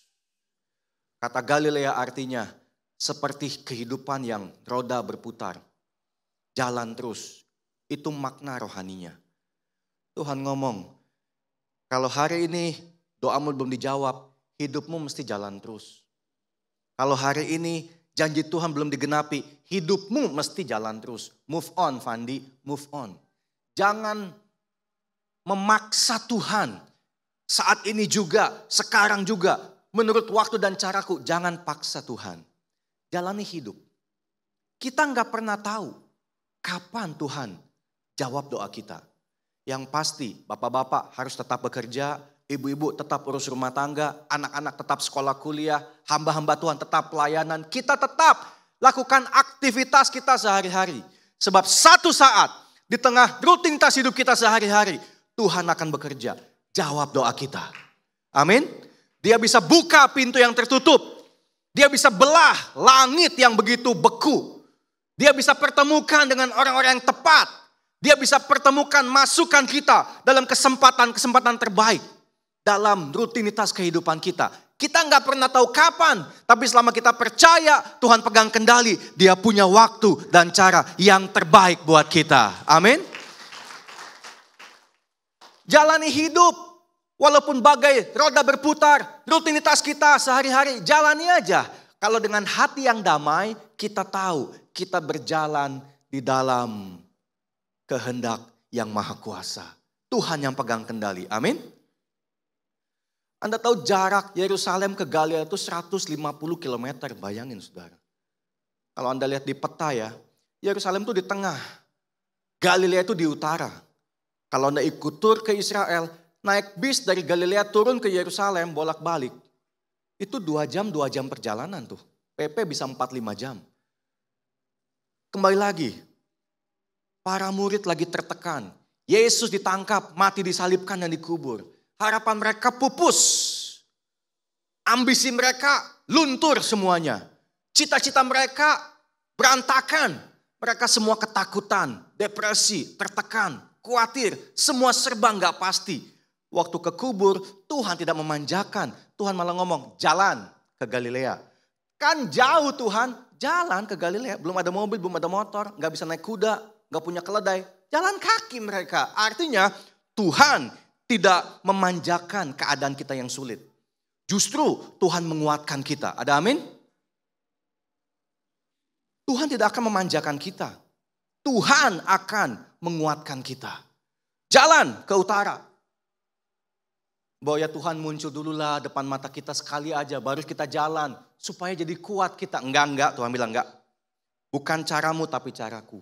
Kata Galilea artinya seperti kehidupan yang roda berputar. Jalan terus, itu makna rohaninya. Tuhan ngomong, kalau hari ini doamu belum dijawab, hidupmu mesti jalan terus. Kalau hari ini janji Tuhan belum digenapi, hidupmu mesti jalan terus. Move on, Fandi, move on. Jangan memaksa Tuhan. Saat ini juga, sekarang juga, menurut waktu dan caraku, jangan paksa Tuhan. Jalani hidup. Kita nggak pernah tahu kapan Tuhan jawab doa kita. Yang pasti bapak-bapak harus tetap bekerja, ibu-ibu tetap urus rumah tangga, anak-anak tetap sekolah kuliah, hamba-hamba Tuhan tetap pelayanan. Kita tetap lakukan aktivitas kita sehari-hari. Sebab satu saat di tengah rutinitas hidup kita sehari-hari, Tuhan akan bekerja. Jawab doa kita. Amin. Dia bisa buka pintu yang tertutup. Dia bisa belah langit yang begitu beku. Dia bisa pertemukan dengan orang-orang yang tepat. Dia bisa pertemukan masukan kita dalam kesempatan-kesempatan terbaik. Dalam rutinitas kehidupan kita. Kita nggak pernah tahu kapan. Tapi selama kita percaya Tuhan pegang kendali. Dia punya waktu dan cara yang terbaik buat kita. Amin. Jalani hidup. Walaupun bagai roda berputar, rutinitas kita sehari-hari, jalani aja. Kalau dengan hati yang damai, kita tahu kita berjalan di dalam kehendak yang maha kuasa. Tuhan yang pegang kendali, amin. Anda tahu jarak Yerusalem ke Galilea itu 150 km, bayangin saudara. Kalau Anda lihat di peta ya, Yerusalem itu di tengah, Galilea itu di utara. Kalau Anda ikut tur ke Israel, naik bis dari Galilea turun ke Yerusalem bolak-balik. Itu 2 jam perjalanan tuh. PP bisa 4-5 jam. Kembali lagi. Para murid lagi tertekan. Yesus ditangkap, mati disalibkan dan dikubur. Harapan mereka pupus. Ambisi mereka luntur semuanya. Cita-cita mereka berantakan. Mereka semua ketakutan, depresi, tertekan, khawatir. Semua serba nggak pasti. Waktu ke kubur, Tuhan tidak memanjakan. Tuhan malah ngomong, jalan ke Galilea. Kan jauh Tuhan, jalan ke Galilea. Belum ada mobil, belum ada motor, nggak bisa naik kuda, nggak punya keledai. Jalan kaki mereka. Artinya Tuhan tidak memanjakan keadaan kita yang sulit. Justru Tuhan menguatkan kita. Ada amin? Tuhan tidak akan memanjakan kita. Tuhan akan menguatkan kita. Jalan ke utara. Bahwa ya Tuhan muncul dululah depan mata kita sekali aja, baru kita jalan. Supaya jadi kuat kita. Enggak, Tuhan bilang enggak. Bukan caramu tapi caraku.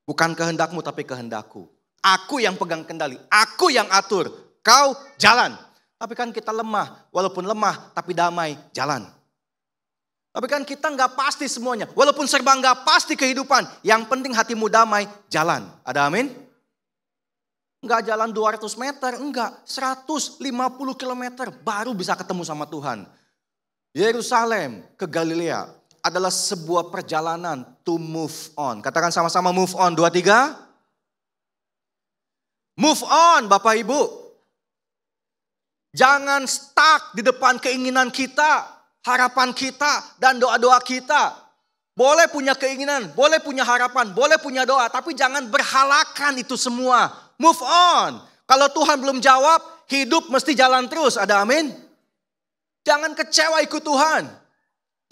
Bukan kehendakmu tapi kehendakku. Aku yang pegang kendali, aku yang atur. Kau jalan. Tapi kan kita lemah, walaupun lemah tapi damai, jalan. Tapi kan kita enggak pasti semuanya. Walaupun serba enggak pasti kehidupan, yang penting hatimu damai, jalan. Ada amin? Enggak jalan 200 meter, enggak. 150 kilometer baru bisa ketemu sama Tuhan. Yerusalem ke Galilea adalah sebuah perjalanan to move on. Katakan sama-sama move on. 2, 3. Move on Bapak Ibu. Jangan stuck di depan keinginan kita, harapan kita, dan doa-doa kita. Boleh punya keinginan, boleh punya harapan, boleh punya doa. Tapi jangan berhalakan itu semua. Move on. Kalau Tuhan belum jawab, hidup mesti jalan terus. Ada amin? Jangan kecewa ikut Tuhan.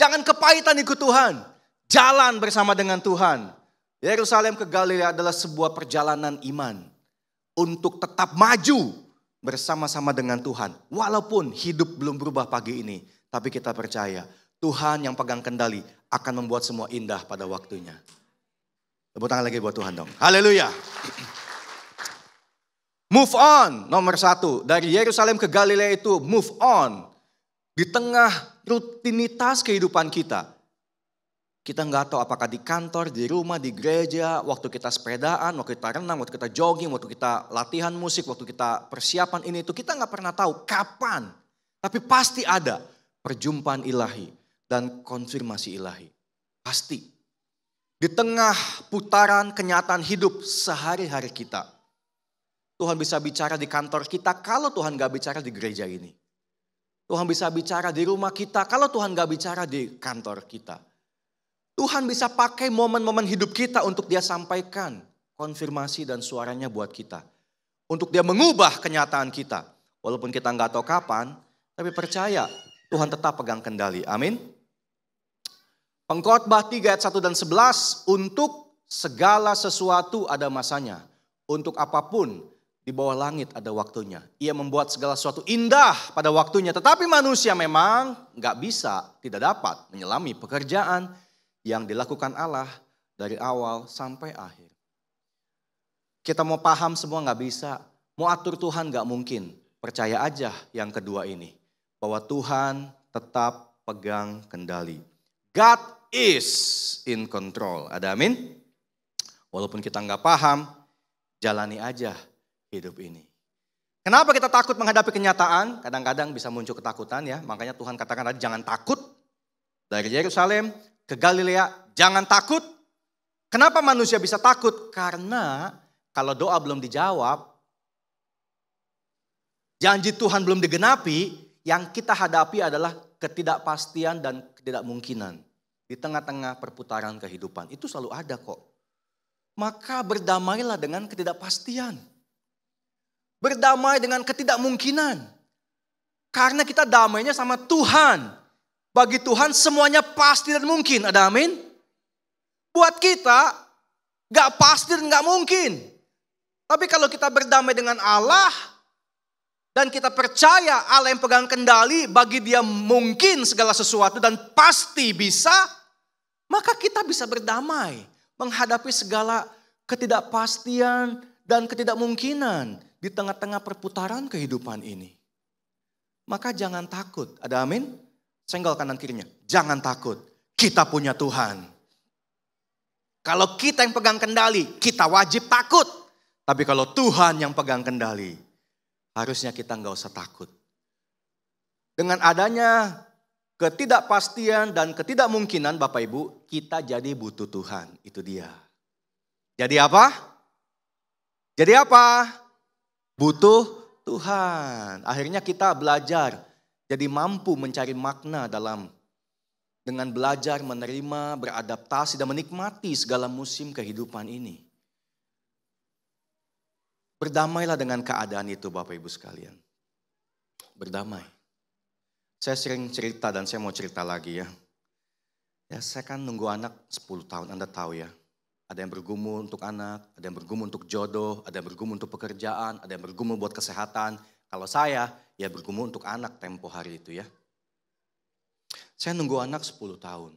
Jangan kepahitan ikut Tuhan. Jalan bersama dengan Tuhan. Yerusalem ke Galilea adalah sebuah perjalanan iman. Untuk tetap maju bersama-sama dengan Tuhan. Walaupun hidup belum berubah pagi ini. Tapi kita percaya Tuhan yang pegang kendali akan membuat semua indah pada waktunya. Tepuk tangan lagi buat Tuhan dong. Haleluya. Move on, nomor 1. Dari Yerusalem ke Galilea itu move on. Di tengah rutinitas kehidupan kita. Kita nggak tahu apakah di kantor, di rumah, di gereja, waktu kita sepedaan, waktu kita renang, waktu kita jogging, waktu kita latihan musik, waktu kita persiapan ini itu. Kita nggak pernah tahu kapan. Tapi pasti ada perjumpaan ilahi dan konfirmasi ilahi. Pasti. Di tengah putaran kenyataan hidup sehari-hari kita. Tuhan bisa bicara di kantor kita kalau Tuhan gak bicara di gereja ini. Tuhan bisa bicara di rumah kita kalau Tuhan gak bicara di kantor kita. Tuhan bisa pakai momen-momen hidup kita untuk dia sampaikan konfirmasi dan suaranya buat kita. Untuk dia mengubah kenyataan kita. Walaupun kita gak tahu kapan, tapi percaya Tuhan tetap pegang kendali. Amin. Pengkhotbah 3 ayat 1 dan 11, untuk segala sesuatu ada masanya. Untuk apapun di bawah langit ada waktunya. Ia membuat segala sesuatu indah pada waktunya. Tetapi manusia memang gak bisa, tidak dapat menyelami pekerjaan yang dilakukan Allah dari awal sampai akhir. Kita mau paham semua gak bisa. Mau atur Tuhan gak mungkin. Percaya aja yang kedua ini. Bahwa Tuhan tetap pegang kendali. God is in control. Ada amin? Walaupun kita gak paham, jalani aja hidup ini. Kenapa kita takut menghadapi kenyataan? Kadang-kadang bisa muncul ketakutan ya. Makanya Tuhan katakan tadi jangan takut. Dari Yerusalem ke Galilea jangan takut. Kenapa manusia bisa takut? Karena kalau doa belum dijawab, janji Tuhan belum digenapi, yang kita hadapi adalah ketidakpastian dan ketidakmungkinan. Di tengah-tengah perputaran kehidupan. Itu selalu ada kok. Maka berdamailah dengan ketidakpastian. Berdamai dengan ketidakmungkinan. Karena kita damainya sama Tuhan. Bagi Tuhan semuanya pasti dan mungkin. Ada amin? Buat kita gak pasti dan gak mungkin. Tapi kalau kita berdamai dengan Allah. Dan kita percaya Allah yang pegang kendali. Bagi dia mungkin segala sesuatu dan pasti bisa. Maka kita bisa berdamai. Menghadapi segala ketidakpastian dan ketidakmungkinan. Di tengah-tengah perputaran kehidupan ini. Maka jangan takut. Ada amin? Senggol kanan kirinya. Jangan takut. Kita punya Tuhan. Kalau kita yang pegang kendali, kita wajib takut. Tapi kalau Tuhan yang pegang kendali, harusnya kita nggak usah takut. Dengan adanya ketidakpastian dan ketidakmungkinan Bapak Ibu, kita jadi butuh Tuhan. Itu dia. Jadi apa? Jadi apa? Butuh Tuhan. Akhirnya kita belajar jadi mampu mencari makna dengan belajar menerima, beradaptasi dan menikmati segala musim kehidupan ini. Berdamailah dengan keadaan itu Bapak Ibu sekalian. Berdamai. Saya sering cerita dan saya mau cerita lagi ya. Ya saya kan nunggu anak 10 tahun, Anda tahu ya. Ada yang bergumul untuk anak, ada yang bergumul untuk jodoh, ada yang bergumul untuk pekerjaan, ada yang bergumul buat kesehatan. Kalau saya, ya bergumul untuk anak tempo hari itu ya. Saya nunggu anak 10 tahun.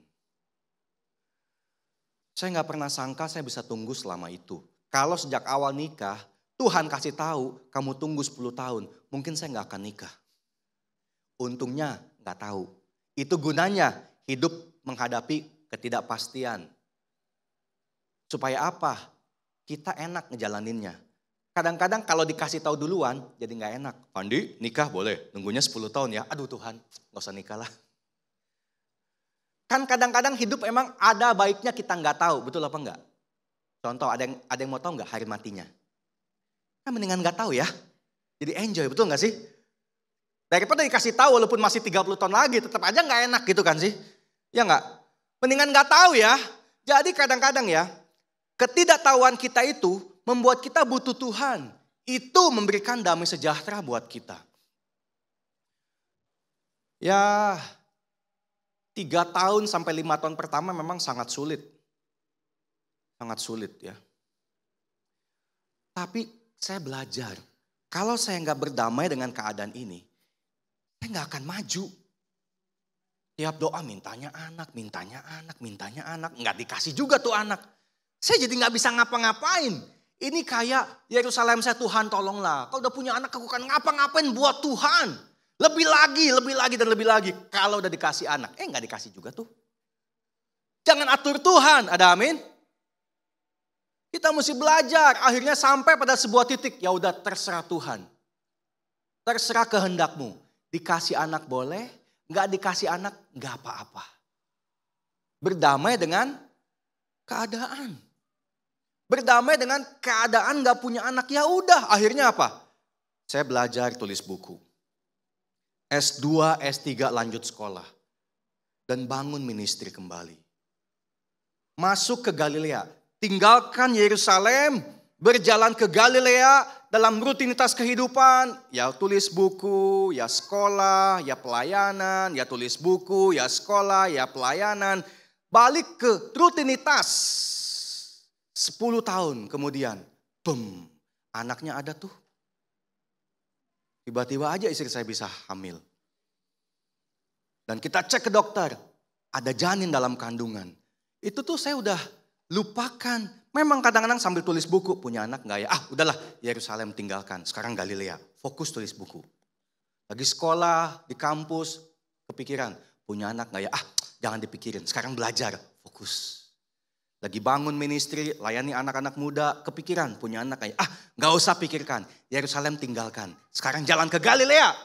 Saya nggak pernah sangka saya bisa tunggu selama itu. Kalau sejak awal nikah, Tuhan kasih tahu kamu tunggu 10 tahun, mungkin saya nggak akan nikah. Untungnya nggak tahu. Itu gunanya hidup menghadapi ketidakpastian. Supaya apa? Kita enak ngejalaninnya. Kadang-kadang kalau dikasih tahu duluan jadi nggak enak. Pandi nikah boleh, nunggunya 10 tahun ya. Aduh Tuhan, nggak usah nikah lah. Kan kadang-kadang hidup emang ada baiknya kita nggak tahu, betul apa enggak? Contoh ada yang mau tahu nggak hari matinya? Kan mendingan nggak tahu ya. Jadi enjoy, betul nggak sih? Daripada dikasih tahu walaupun masih 30 tahun lagi tetap aja nggak enak gitu kan sih? Ya nggak? Mendingan nggak tahu ya. Jadi kadang-kadang ya ketidaktahuan kita itu membuat kita butuh Tuhan. Itu memberikan damai sejahtera buat kita. Ya 3 tahun sampai 5 tahun pertama memang sangat sulit. Sangat sulit ya. Tapi saya belajar. Kalau saya nggak berdamai dengan keadaan ini, saya nggak akan maju. Tiap doa mintanya anak, mintanya anak, mintanya anak. Nggak dikasih juga tuh anak. Saya jadi nggak bisa ngapa-ngapain. Ini kayak Yerusalem saya, Tuhan tolonglah. Kalau udah punya anak aku kan ngapa-ngapain buat Tuhan. Lebih lagi dan lebih lagi. Kalau udah dikasih anak, nggak dikasih juga tuh. Jangan atur Tuhan, ada amin. Kita mesti belajar, akhirnya sampai pada sebuah titik. Ya udah terserah Tuhan. Terserah kehendakmu. Dikasih anak boleh, nggak dikasih anak nggak apa-apa. Berdamai dengan keadaan. Berdamai dengan keadaan nggak punya anak, ya udah. Akhirnya apa? Saya belajar tulis buku. S2, S3 lanjut sekolah. Dan bangun ministry kembali. Masuk ke Galilea. Tinggalkan Yerusalem. Berjalan ke Galilea dalam rutinitas kehidupan. Ya tulis buku, ya sekolah, ya pelayanan. Ya tulis buku, ya sekolah, ya pelayanan. Balik ke rutinitas. 10 tahun kemudian. Boom, anaknya ada tuh. Tiba-tiba aja istri saya bisa hamil. Dan kita cek ke dokter. Ada janin dalam kandungan. Itu tuh saya udah lupakan. Memang kadang-kadang sambil tulis buku. Punya anak gak ya? Udahlah Yerusalem tinggalkan. Sekarang Galilea. Fokus tulis buku. Lagi sekolah di kampus. Kepikiran. Punya anak gak ya? Jangan dipikirin. Sekarang belajar. Fokus. Lagi bangun ministry. Layani anak-anak muda. Kepikiran. Punya anak gak ya? Gak usah pikirkan. Yerusalem tinggalkan. Sekarang jalan ke Galilea.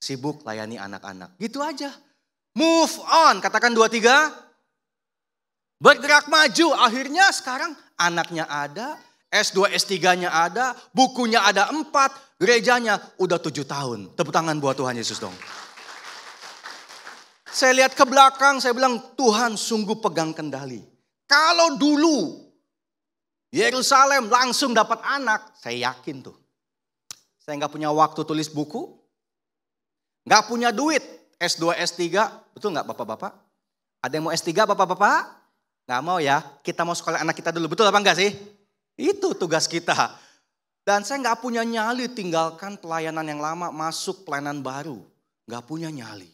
Sibuk layani anak-anak. Gitu aja. Move on. Katakan 2, 3. Bergerak maju. Akhirnya sekarang anaknya ada. S2, S3-nya ada. Bukunya ada 4. Gerejanya udah 7 tahun. Tepuk tangan buat Tuhan Yesus dong. Saya lihat ke belakang. Saya bilang Tuhan sungguh pegang kendali. Kalau dulu Yerusalem langsung dapat anak. Saya yakin tuh. Saya gak punya waktu tulis buku. Gak punya duit. S2, S3. Betul gak bapak-bapak? Ada yang mau S3 bapak-bapak? Gak mau ya. Kita mau sekolah anak kita dulu. Betul apa enggak sih? Itu tugas kita. Dan saya gak punya nyali tinggalkan pelayanan yang lama. Masuk pelayanan baru. Gak punya nyali.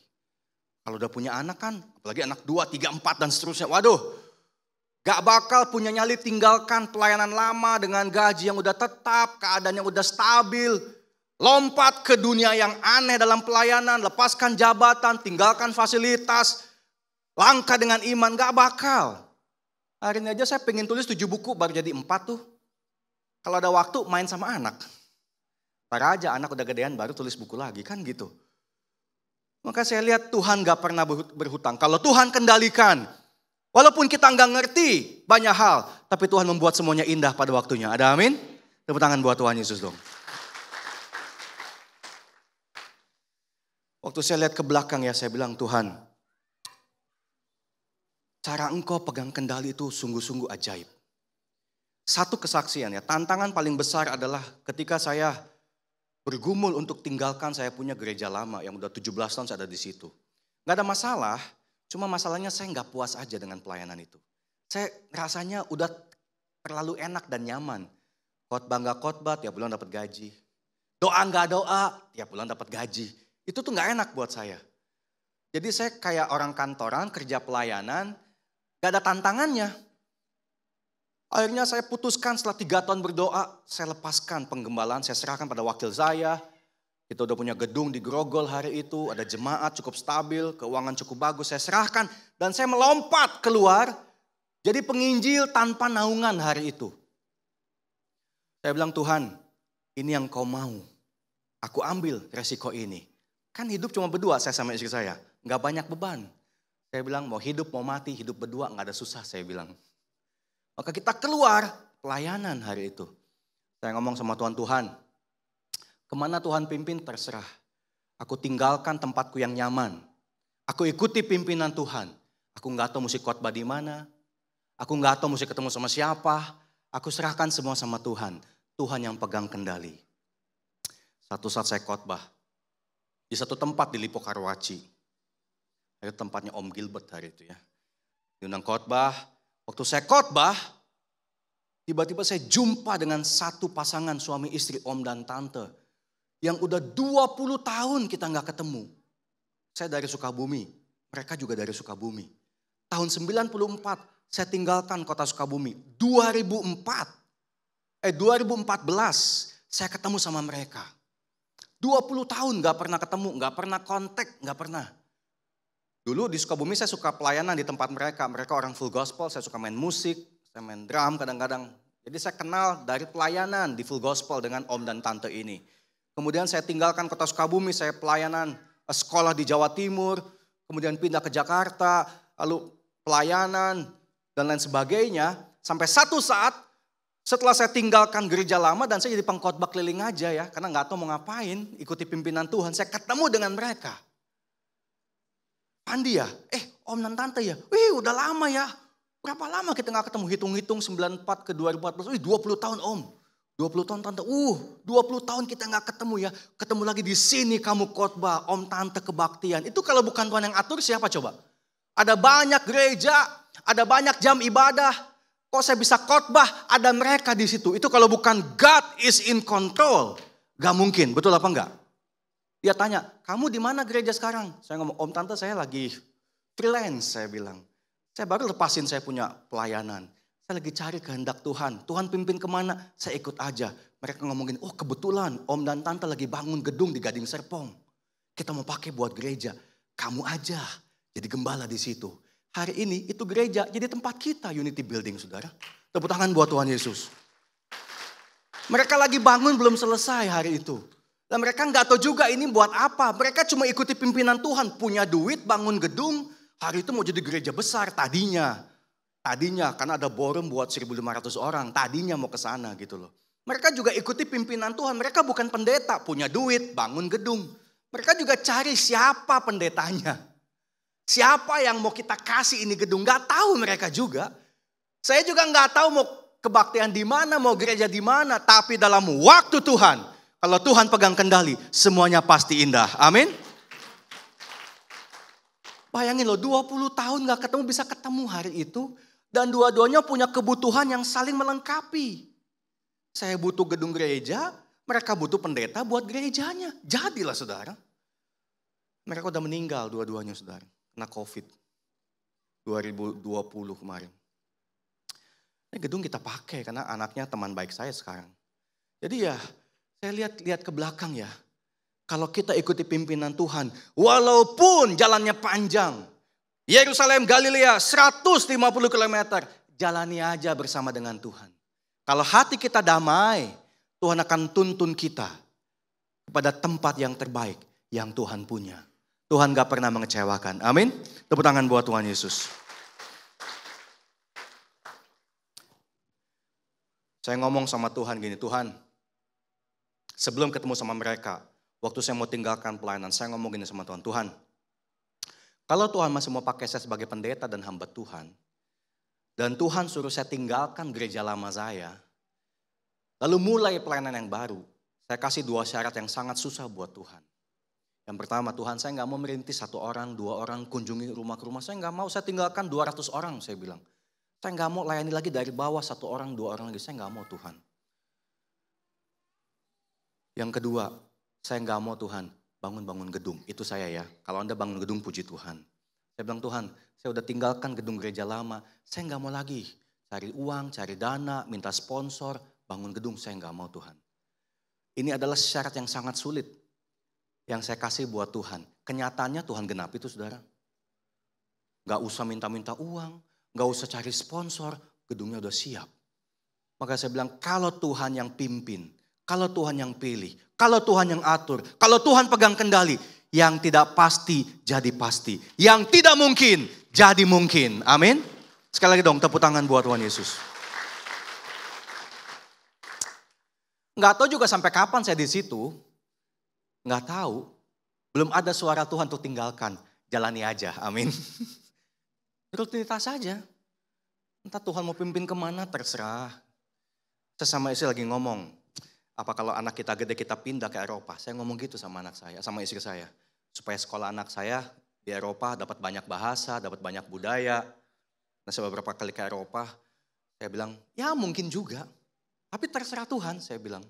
Kalau udah punya anak kan. Apalagi anak 2, 3, 4 dan seterusnya. Waduh. Gak bakal punya nyali tinggalkan pelayanan lama dengan gaji yang udah tetap, keadaan yang udah stabil. Lompat ke dunia yang aneh dalam pelayanan, lepaskan jabatan, tinggalkan fasilitas. Langkah dengan iman, gak bakal. Hari ini aja saya pengen tulis 7 buku, baru jadi 4 tuh. Kalau ada waktu main sama anak. Ntar aja anak udah gedean baru tulis buku lagi, kan gitu. Maka saya lihat Tuhan gak pernah berhutang. Kalau Tuhan kendalikan, walaupun kita gak ngerti banyak hal, tapi Tuhan membuat semuanya indah pada waktunya. Ada amin? Tepuk tangan buat Tuhan Yesus dong. Waktu saya lihat ke belakang ya, saya bilang, Tuhan, cara Engkau pegang kendali itu sungguh-sungguh ajaib. Satu kesaksian ya, tantangan paling besar adalah ketika saya bergumul untuk tinggalkan saya punya gereja lama yang udah 17 tahun saya ada di situ. Gak ada masalah, cuma masalahnya saya gak puas aja dengan pelayanan itu. Saya rasanya udah terlalu enak dan nyaman. Khotbah gak khotbah, tiap bulan dapat gaji. Doa gak doa, tiap bulan dapat gaji. Itu tuh gak enak buat saya. Jadi saya kayak orang kantoran, kerja pelayanan, gak ada tantangannya. Akhirnya saya putuskan setelah 3 tahun berdoa, saya lepaskan penggembalaan, saya serahkan pada wakil saya. Kita udah punya gedung di Grogol hari itu, ada jemaat cukup stabil, keuangan cukup bagus, saya serahkan. Dan saya melompat keluar, jadi penginjil tanpa naungan hari itu. Saya bilang, Tuhan, ini yang Kau mau, aku ambil resiko ini. Kan hidup cuma berdua, saya sama istri saya, gak banyak beban. Saya bilang, mau hidup mau mati, hidup berdua gak ada susah, saya bilang. Maka kita keluar pelayanan hari itu. Saya ngomong sama Tuhan, kemana Tuhan pimpin terserah. Aku tinggalkan tempatku yang nyaman. Aku ikuti pimpinan Tuhan. Aku gak tahu mesti khotbah di mana. Aku gak tahu mesti ketemu sama siapa. Aku serahkan semua sama Tuhan. Tuhan yang pegang kendali. Satu saat saya khotbah. Di satu tempat di Lipo Karawaci. Itu tempatnya Om Gilbert hari itu ya. Diundang khotbah. Waktu saya khotbah, tiba-tiba saya jumpa dengan satu pasangan suami istri, om dan tante. Yang udah 20 tahun kita gak ketemu. Saya dari Sukabumi, mereka juga dari Sukabumi. Tahun 94 saya tinggalkan kota Sukabumi. 2014 saya ketemu sama mereka. 20 tahun gak pernah ketemu, gak pernah kontak, gak pernah. Dulu di Sukabumi saya suka pelayanan di tempat mereka. Mereka orang full gospel, saya suka main musik, saya main drum kadang-kadang. Jadi saya kenal dari pelayanan di full gospel dengan om dan tante ini. Kemudian saya tinggalkan kota Sukabumi, saya pelayanan sekolah di Jawa Timur. Kemudian pindah ke Jakarta, lalu pelayanan dan lain sebagainya. Sampai satu saat setelah saya tinggalkan gereja lama dan saya jadi pengkhotbah keliling aja ya. Karena gak tahu mau ngapain, ikuti pimpinan Tuhan. Saya ketemu dengan mereka. Andi ya, om dan tante ya, udah lama ya. Berapa lama kita gak ketemu, hitung-hitung 94 ke 2014, 20 tahun om. 20 tahun tante, 20 tahun kita gak ketemu ya. Ketemu lagi di sini kamu khotbah, om tante kebaktian. Itu kalau bukan Tuhan yang atur siapa coba? Ada banyak gereja, ada banyak jam ibadah. Kok saya bisa khotbah, ada mereka di situ. Itu kalau bukan God is in control. Gak mungkin, betul apa enggak? Dia tanya, kamu di mana gereja sekarang? Saya ngomong, om tante saya lagi freelance, saya bilang. Saya baru lepasin saya punya pelayanan. Saya lagi cari kehendak Tuhan. Tuhan pimpin kemana? Saya ikut aja. Mereka ngomongin, oh kebetulan om dan tante lagi bangun gedung di Gading Serpong. Kita mau pakai buat gereja. Kamu aja jadi gembala di situ. Hari ini itu gereja jadi tempat kita Unity Building, saudara. Tepuk tangan buat Tuhan Yesus. Mereka lagi bangun belum selesai hari itu. Dan mereka nggak tahu juga ini buat apa. Mereka cuma ikuti pimpinan Tuhan. Punya duit, bangun gedung. Hari itu mau jadi gereja besar tadinya. Tadinya karena ada ballroom buat 1.500 orang. Tadinya mau ke sana gitu loh. Mereka juga ikuti pimpinan Tuhan. Mereka bukan pendeta. Punya duit, bangun gedung. Mereka juga cari siapa pendetanya. Siapa yang mau kita kasih ini gedung. Nggak tahu mereka juga. Saya juga nggak tahu mau kebaktian di mana, mau gereja di mana. Tapi dalam waktu Tuhan. Kalau Tuhan pegang kendali, semuanya pasti indah. Amin. Bayangin loh, 20 tahun gak ketemu, bisa ketemu hari itu. Dan dua-duanya punya kebutuhan yang saling melengkapi. Saya butuh gedung gereja, mereka butuh pendeta buat gerejanya. Jadilah saudara. Mereka udah meninggal dua-duanya saudara. Kena COVID. 2020 kemarin. Ini gedung kita pakai karena anaknya teman baik saya sekarang. Jadi ya, saya lihat ke belakang ya. Kalau kita ikuti pimpinan Tuhan, walaupun jalannya panjang, Yerusalem, Galilea, 150 km, jalani aja bersama dengan Tuhan. Kalau hati kita damai, Tuhan akan tuntun kita kepada tempat yang terbaik yang Tuhan punya. Tuhan gak pernah mengecewakan. Amin. Tepuk tangan buat Tuhan Yesus. Saya ngomong sama Tuhan gini, Tuhan, sebelum ketemu sama mereka, waktu saya mau tinggalkan pelayanan, saya ngomong gini sama Tuhan, Tuhan, kalau Tuhan masih mau pakai saya sebagai pendeta dan hamba Tuhan, dan Tuhan suruh saya tinggalkan gereja lama saya, lalu mulai pelayanan yang baru, saya kasih 2 syarat yang sangat susah buat Tuhan. Yang pertama, Tuhan, saya gak mau merintis 1 orang, 2 orang, kunjungi rumah ke rumah, saya gak mau, saya tinggalkan 200 orang, saya bilang. Saya gak mau layani lagi dari bawah 1 orang, 2 orang lagi, saya gak mau Tuhan. Yang kedua, saya gak mau Tuhan bangun-bangun gedung, itu saya ya. Kalau Anda bangun gedung, puji Tuhan. Saya bilang, Tuhan, saya udah tinggalkan gedung gereja lama, saya gak mau lagi cari uang, cari dana, minta sponsor, bangun gedung, saya gak mau Tuhan. Ini adalah syarat yang sangat sulit yang saya kasih buat Tuhan. Kenyataannya Tuhan genapi itu saudara. Gak usah minta-minta uang, gak usah cari sponsor, gedungnya udah siap. Maka saya bilang, kalau Tuhan yang pimpin, kalau Tuhan yang pilih, kalau Tuhan yang atur, kalau Tuhan pegang kendali, yang tidak pasti jadi pasti. Yang tidak mungkin jadi mungkin. Amin. Sekali lagi dong, tepuk tangan buat Tuhan Yesus. Gak tahu juga sampai kapan saya di situ. Gak tahu. Belum ada suara Tuhan untuk tinggalkan. Jalani aja. Amin. Rutinitas saja. Entah Tuhan mau pimpin kemana, terserah. Saya sama istri lagi ngomong, apa kalau anak kita gede kita pindah ke Eropa? Saya ngomong gitu sama anak saya, sama istri saya. Supaya sekolah anak saya di Eropa dapat banyak bahasa, dapat banyak budaya. Nah saya beberapa kali ke Eropa, saya bilang, ya mungkin juga. Tapi terserah Tuhan, saya bilang.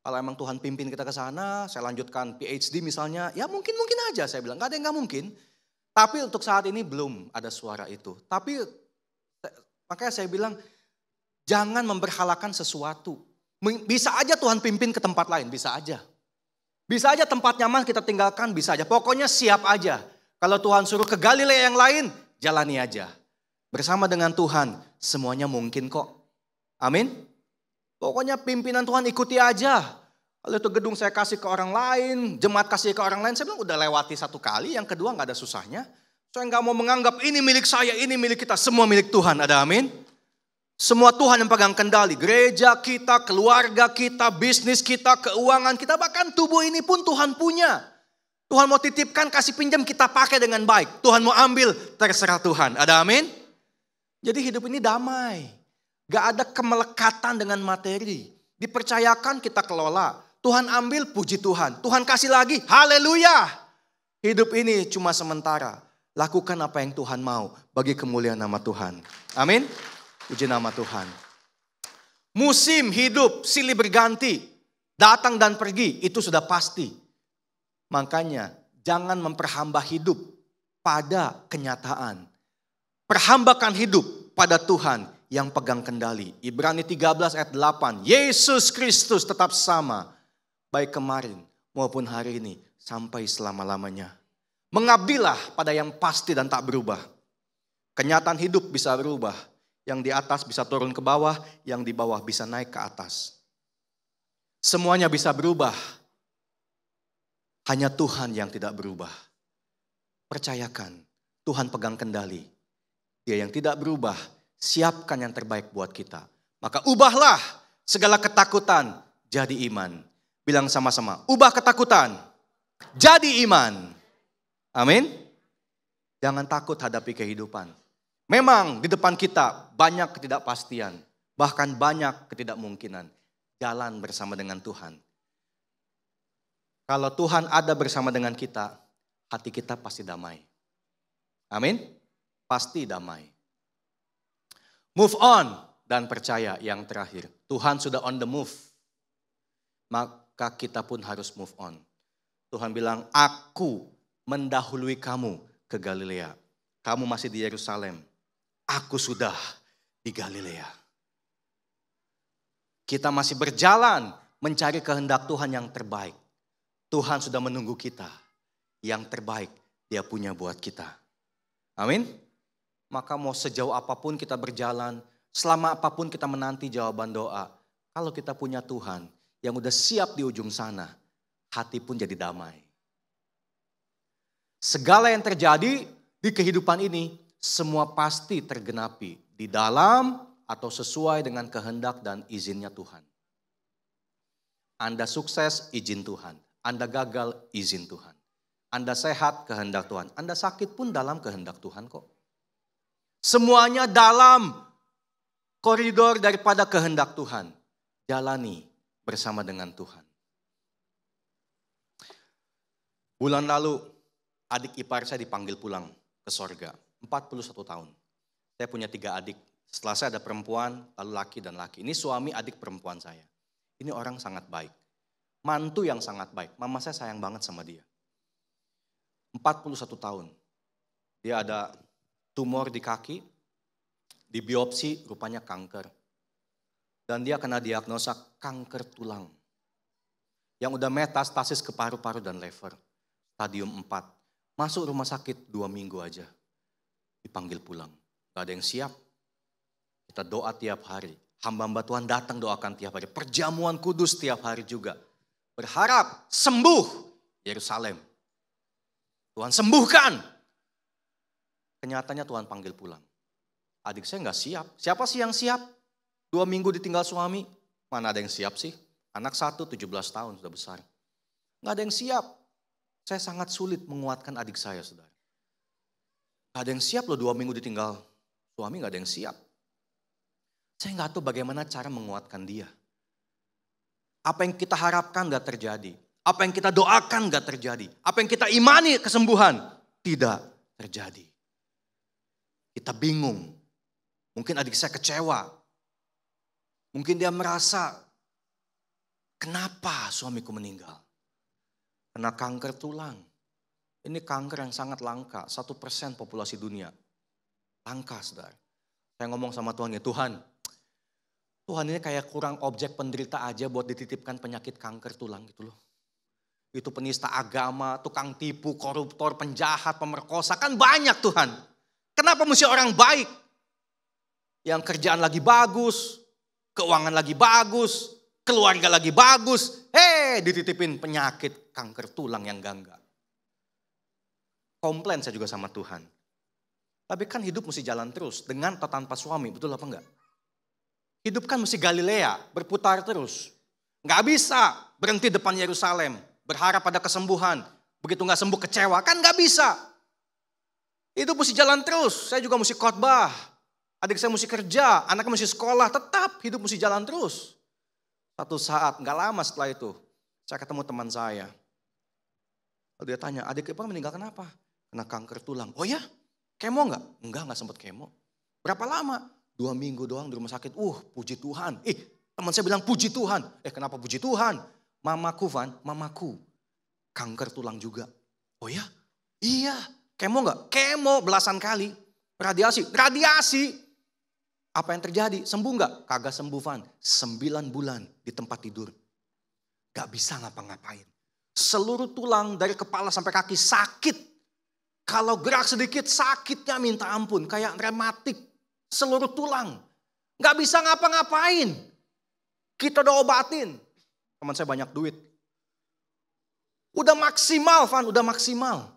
Kalau emang Tuhan pimpin kita ke sana, saya lanjutkan PhD misalnya, ya mungkin aja saya bilang, gak ada yang gak mungkin. Tapi untuk saat ini belum ada suara itu. Tapi makanya saya bilang, jangan memberhalakan sesuatu. Bisa aja Tuhan pimpin ke tempat lain, bisa aja. Bisa aja tempat nyaman kita tinggalkan, bisa aja. Pokoknya siap aja. Kalau Tuhan suruh ke Galilea yang lain, jalani aja. Bersama dengan Tuhan, semuanya mungkin kok. Amin. Pokoknya pimpinan Tuhan ikuti aja. Kalau itu gedung saya kasih ke orang lain, jemaat kasih ke orang lain, saya bilang udah lewati 1 kali, yang kedua gak ada susahnya. Saya gak mau menganggap ini milik saya, ini milik kita, semua milik Tuhan, ada amin? Semua Tuhan yang pegang kendali, gereja kita, keluarga kita, bisnis kita, keuangan kita, bahkan tubuh ini pun Tuhan punya. Tuhan mau titipkan, kasih pinjam, kita pakai dengan baik. Tuhan mau ambil, terserah Tuhan, ada amin? Jadi hidup ini damai, gak ada kemelekatan dengan materi. Dipercayakan kita kelola. Tuhan ambil, puji Tuhan. Tuhan kasih lagi, haleluya. Hidup ini cuma sementara. Lakukan apa yang Tuhan mau bagi kemuliaan nama Tuhan. Amin. Puji nama Tuhan. Musim hidup silih berganti. Datang dan pergi, itu sudah pasti. Makanya jangan memperhamba hidup pada kenyataan. Perhambakan hidup pada Tuhan yang pegang kendali. Ibrani 13 ayat 8. Yesus Kristus tetap sama. Baik kemarin maupun hari ini sampai selama-lamanya. Mengabdilah pada yang pasti dan tak berubah. Kenyataan hidup bisa berubah. Yang di atas bisa turun ke bawah, yang di bawah bisa naik ke atas. Semuanya bisa berubah. Hanya Tuhan yang tidak berubah. Percayakan, Tuhan pegang kendali. Dia yang tidak berubah, siapkan yang terbaik buat kita. Maka ubahlah segala ketakutan jadi iman. Bilang sama-sama, ubah ketakutan jadi iman. Amin. Jangan takut hadapi kehidupan. Memang di depan kita banyak ketidakpastian. Bahkan banyak ketidakmungkinan. Jalan bersama dengan Tuhan. Kalau Tuhan ada bersama dengan kita, hati kita pasti damai. Amin. Pasti damai. Move on dan percaya yang terakhir. Tuhan sudah on the move. Maka kita pun harus move on. Tuhan bilang, aku mendahului kamu ke Galilea. Kamu masih di Yerusalem. Aku sudah di Galilea. Kita masih berjalan mencari kehendak Tuhan yang terbaik. Tuhan sudah menunggu kita. Yang terbaik Dia punya buat kita. Amin. Maka mau sejauh apapun kita berjalan, selama apapun kita menanti jawaban doa, kalau kita punya Tuhan yang udah siap di ujung sana, hati pun jadi damai. Segala yang terjadi di kehidupan ini semua pasti tergenapi di dalam atau sesuai dengan kehendak dan izinnya Tuhan. Anda sukses, izin Tuhan. Anda gagal, izin Tuhan. Anda sehat, kehendak Tuhan. Anda sakit pun dalam kehendak Tuhan kok. Semuanya dalam koridor daripada kehendak Tuhan. Jalani bersama dengan Tuhan. Bulan lalu adik ipar saya dipanggil pulang ke sorga. 41 tahun. Saya punya 3 adik. Setelah saya ada perempuan, lalu laki dan laki. Ini suami adik perempuan saya. Ini orang sangat baik. Mantu yang sangat baik. Mama saya sayang banget sama dia. 41 tahun. Dia ada tumor di kaki. Di biopsi rupanya kanker. Dan dia kena diagnosa kanker tulang. Yang udah metastasis ke paru-paru dan lever. Stadium 4. Masuk rumah sakit 2 minggu aja. Dipanggil pulang. Gak ada yang siap. Kita doa tiap hari. Hamba-hamba Tuhan datang doakan tiap hari. Perjamuan kudus tiap hari juga. Berharap sembuh Yerusalem. Tuhan sembuhkan. Kenyataannya Tuhan panggil pulang. Adik saya gak siap. Siapa sih yang siap? 2 minggu ditinggal suami. Mana ada yang siap sih? Anak 1 17 tahun sudah besar. Gak ada yang siap. Saya sangat sulit menguatkan adik saya, saudara. Gak ada yang siap loh 2 minggu ditinggal suami, gak ada yang siap. Saya gak tahu bagaimana cara menguatkan dia. Apa yang kita harapkan gak terjadi. Apa yang kita doakan gak terjadi. Apa yang kita imani kesembuhan tidak terjadi. Kita bingung. Mungkin adik saya kecewa. Mungkin dia merasa, kenapa suamiku meninggal? Kena kanker tulang. Ini kanker yang sangat langka, 1% populasi dunia. Langka, saudara. Saya ngomong sama Tuhan, ya Tuhan ini kayak kurang objek penderita aja buat dititipkan penyakit kanker tulang gitu loh. Itu penista agama, tukang tipu, koruptor, penjahat, pemerkosa, kan banyak Tuhan. Kenapa mesti orang baik? Yang kerjaan lagi bagus, keuangan lagi bagus, keluarga lagi bagus. Dititipin penyakit kanker tulang yang gangga. Komplain saya juga sama Tuhan. Tapi kan hidup mesti jalan terus dengan atau tanpa suami, betul apa enggak? Hidup kan mesti Galilea, berputar terus. Enggak bisa berhenti depan Yerusalem, berharap pada kesembuhan. Begitu enggak sembuh kecewa, kan enggak bisa. Hidup mesti jalan terus, saya juga mesti khotbah. Adik saya mesti kerja, anaknya mesti sekolah, tetap hidup mesti jalan terus. Satu saat, enggak lama setelah itu, saya ketemu teman saya. Lalu dia tanya, adik ipar meninggal kenapa? Kena kanker tulang. Oh ya? Kemo enggak? Enggak sempat kemo. Berapa lama? 2 minggu doang di rumah sakit. Puji Tuhan. Teman saya bilang puji Tuhan. Kenapa puji Tuhan? Mamaku kanker tulang juga. Oh ya? Iya. Kemo enggak? Kemo belasan kali. Radiasi. Apa yang terjadi? Sembuh enggak? Kagak sembuh, Van. 9 bulan di tempat tidur. Gak bisa ngapa-ngapain. Seluruh tulang dari kepala sampai kaki sakit. Kalau gerak sedikit sakitnya minta ampun. Kayak rematik. Seluruh tulang. Gak bisa ngapa-ngapain. Kita udah obatin. Teman saya banyak duit. Udah maksimal, Van. Udah maksimal.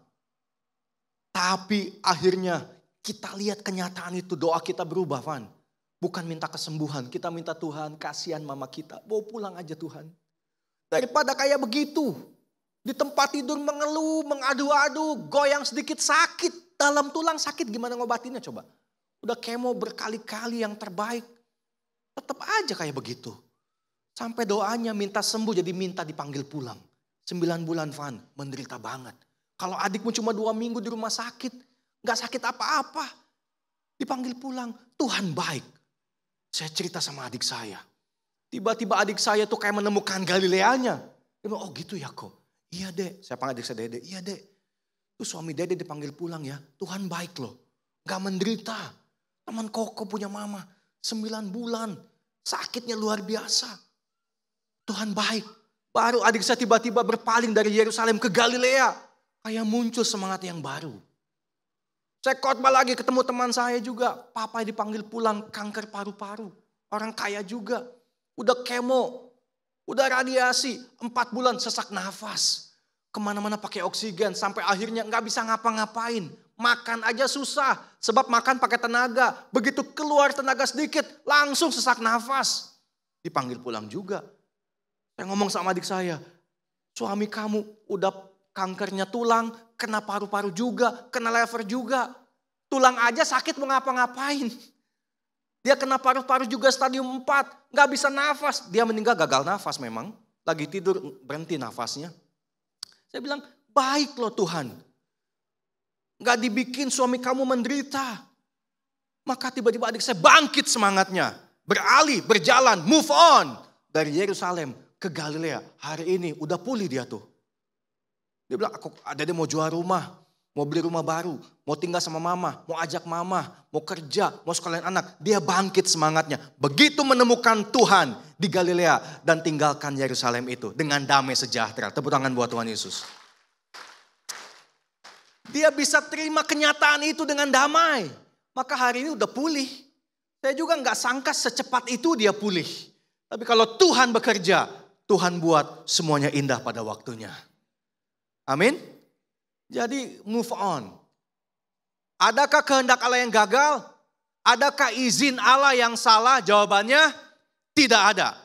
Tapi akhirnya kita lihat kenyataan itu. Doa kita berubah, Van. Bukan minta kesembuhan. Kita minta Tuhan kasihan mama kita. Bawa pulang aja Tuhan. Daripada kayak begitu. Di tempat tidur mengeluh, mengadu-adu, goyang sedikit sakit. Dalam tulang sakit gimana ngobatinnya coba. Udah kemo berkali-kali yang terbaik. Tetap aja kayak begitu. Sampai doanya minta sembuh jadi minta dipanggil pulang. 9 bulan Van, menderita banget. Kalau adikmu cuma 2 minggu di rumah sakit. Gak sakit apa-apa. Dipanggil pulang, Tuhan baik. Saya cerita sama adik saya. Tiba-tiba adik saya tuh kayak menemukan Galileanya. Dia bilang, oh gitu ya kok. Iya dek, saya panggil adik saya Dede. Iya dek, tuh suami Dede dipanggil pulang ya. Tuhan baik loh, gak menderita. Teman Koko punya mama, 9 bulan. Sakitnya luar biasa. Tuhan baik. Baru adik saya tiba-tiba berpaling dari Yerusalem ke Galilea. Kayak muncul semangat yang baru. Saya khotbah lagi ketemu teman saya juga. Papa dipanggil pulang kanker paru-paru. Orang kaya juga. Udah kemo. Udah radiasi, 4 bulan sesak nafas. kemana-mana pakai oksigen. Sampai akhirnya nggak bisa ngapa-ngapain. Makan aja susah, sebab makan pakai tenaga. Begitu keluar tenaga sedikit, langsung sesak nafas. Dipanggil pulang juga. Saya ngomong sama adik saya, suami kamu udah kankernya tulang, kena paru-paru juga, kena lever juga. Tulang aja sakit mau ngapa-ngapain. Dia kena paru-paru juga stadium 4, gak bisa nafas. Dia meninggal gagal nafas memang, lagi tidur berhenti nafasnya. Saya bilang, baik loh Tuhan. Gak dibikin suami kamu menderita. Maka tiba-tiba adik saya bangkit semangatnya. Beralih, berjalan, move on. Dari Yerusalem ke Galilea. Hari ini udah pulih dia tuh. Dia bilang, aku ada dia mau jual rumah. Mau beli rumah baru. Mau tinggal sama mama. Mau ajak mama. Mau kerja. Mau sekalian anak. Dia bangkit semangatnya. Begitu menemukan Tuhan di Galilea. Dan tinggalkan Yerusalem itu. Dengan damai sejahtera. Tepuk tangan buat Tuhan Yesus. Dia bisa terima kenyataan itu dengan damai. Maka hari ini udah pulih. Saya juga gak sangka secepat itu dia pulih. Tapi kalau Tuhan bekerja, Tuhan buat semuanya indah pada waktunya. Amin. Jadi move on. Adakah kehendak Allah yang gagal? Adakah izin Allah yang salah? Jawabannya tidak ada.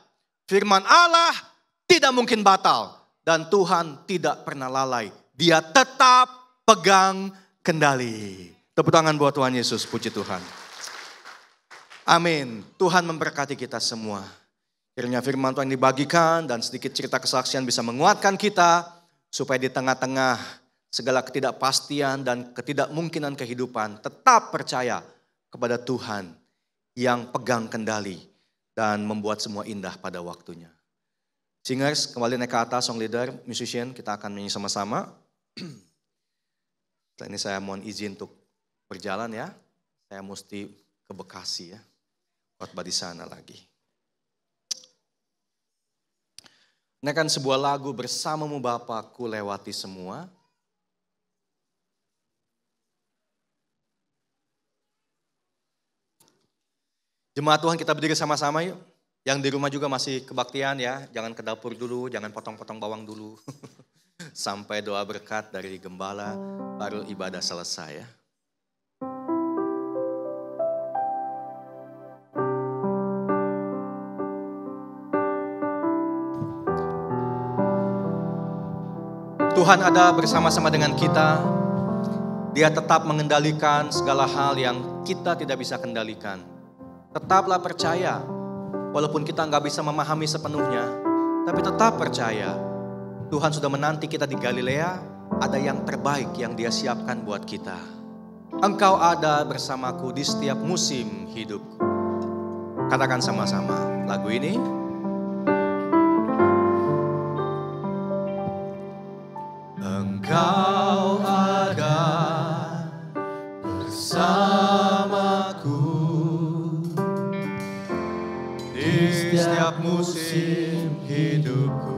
Firman Allah tidak mungkin batal. Dan Tuhan tidak pernah lalai. Dia tetap pegang kendali. Tepuk tangan buat Tuhan Yesus, puji Tuhan. Amin. Tuhan memberkati kita semua. Kiranya firman Tuhan dibagikan dan sedikit cerita kesaksian bisa menguatkan kita. Supaya di tengah-tengah segala ketidakpastian dan ketidakmungkinan kehidupan tetap percaya kepada Tuhan yang pegang kendali dan membuat semua indah pada waktunya. Singers, kembali naik ke atas, song leader, musician, kita akan nyanyi sama-sama. Setelah ini saya mohon izin untuk berjalan ya. Saya mesti ke Bekasi ya. Khotbah di sana lagi. Ini kan sebuah lagu Bersamamu Bapa ku lewati semua. Jemaat Tuhan kita berdiri sama-sama yuk. Yang di rumah juga masih kebaktian ya. Jangan ke dapur dulu, jangan potong-potong bawang dulu. Sampai doa berkat dari gembala, baru ibadah selesai ya. Tuhan ada bersama-sama dengan kita. Dia tetap mengendalikan segala hal yang kita tidak bisa kendalikan. Tetaplah percaya, walaupun kita nggak bisa memahami sepenuhnya, tapi tetap percaya. Tuhan sudah menanti kita di Galilea, ada yang terbaik yang Dia siapkan buat kita. Engkau ada bersamaku di setiap musim hidupku. Katakan sama-sama lagu ini. Engkau ada bersamaku di setiap musim hidupku.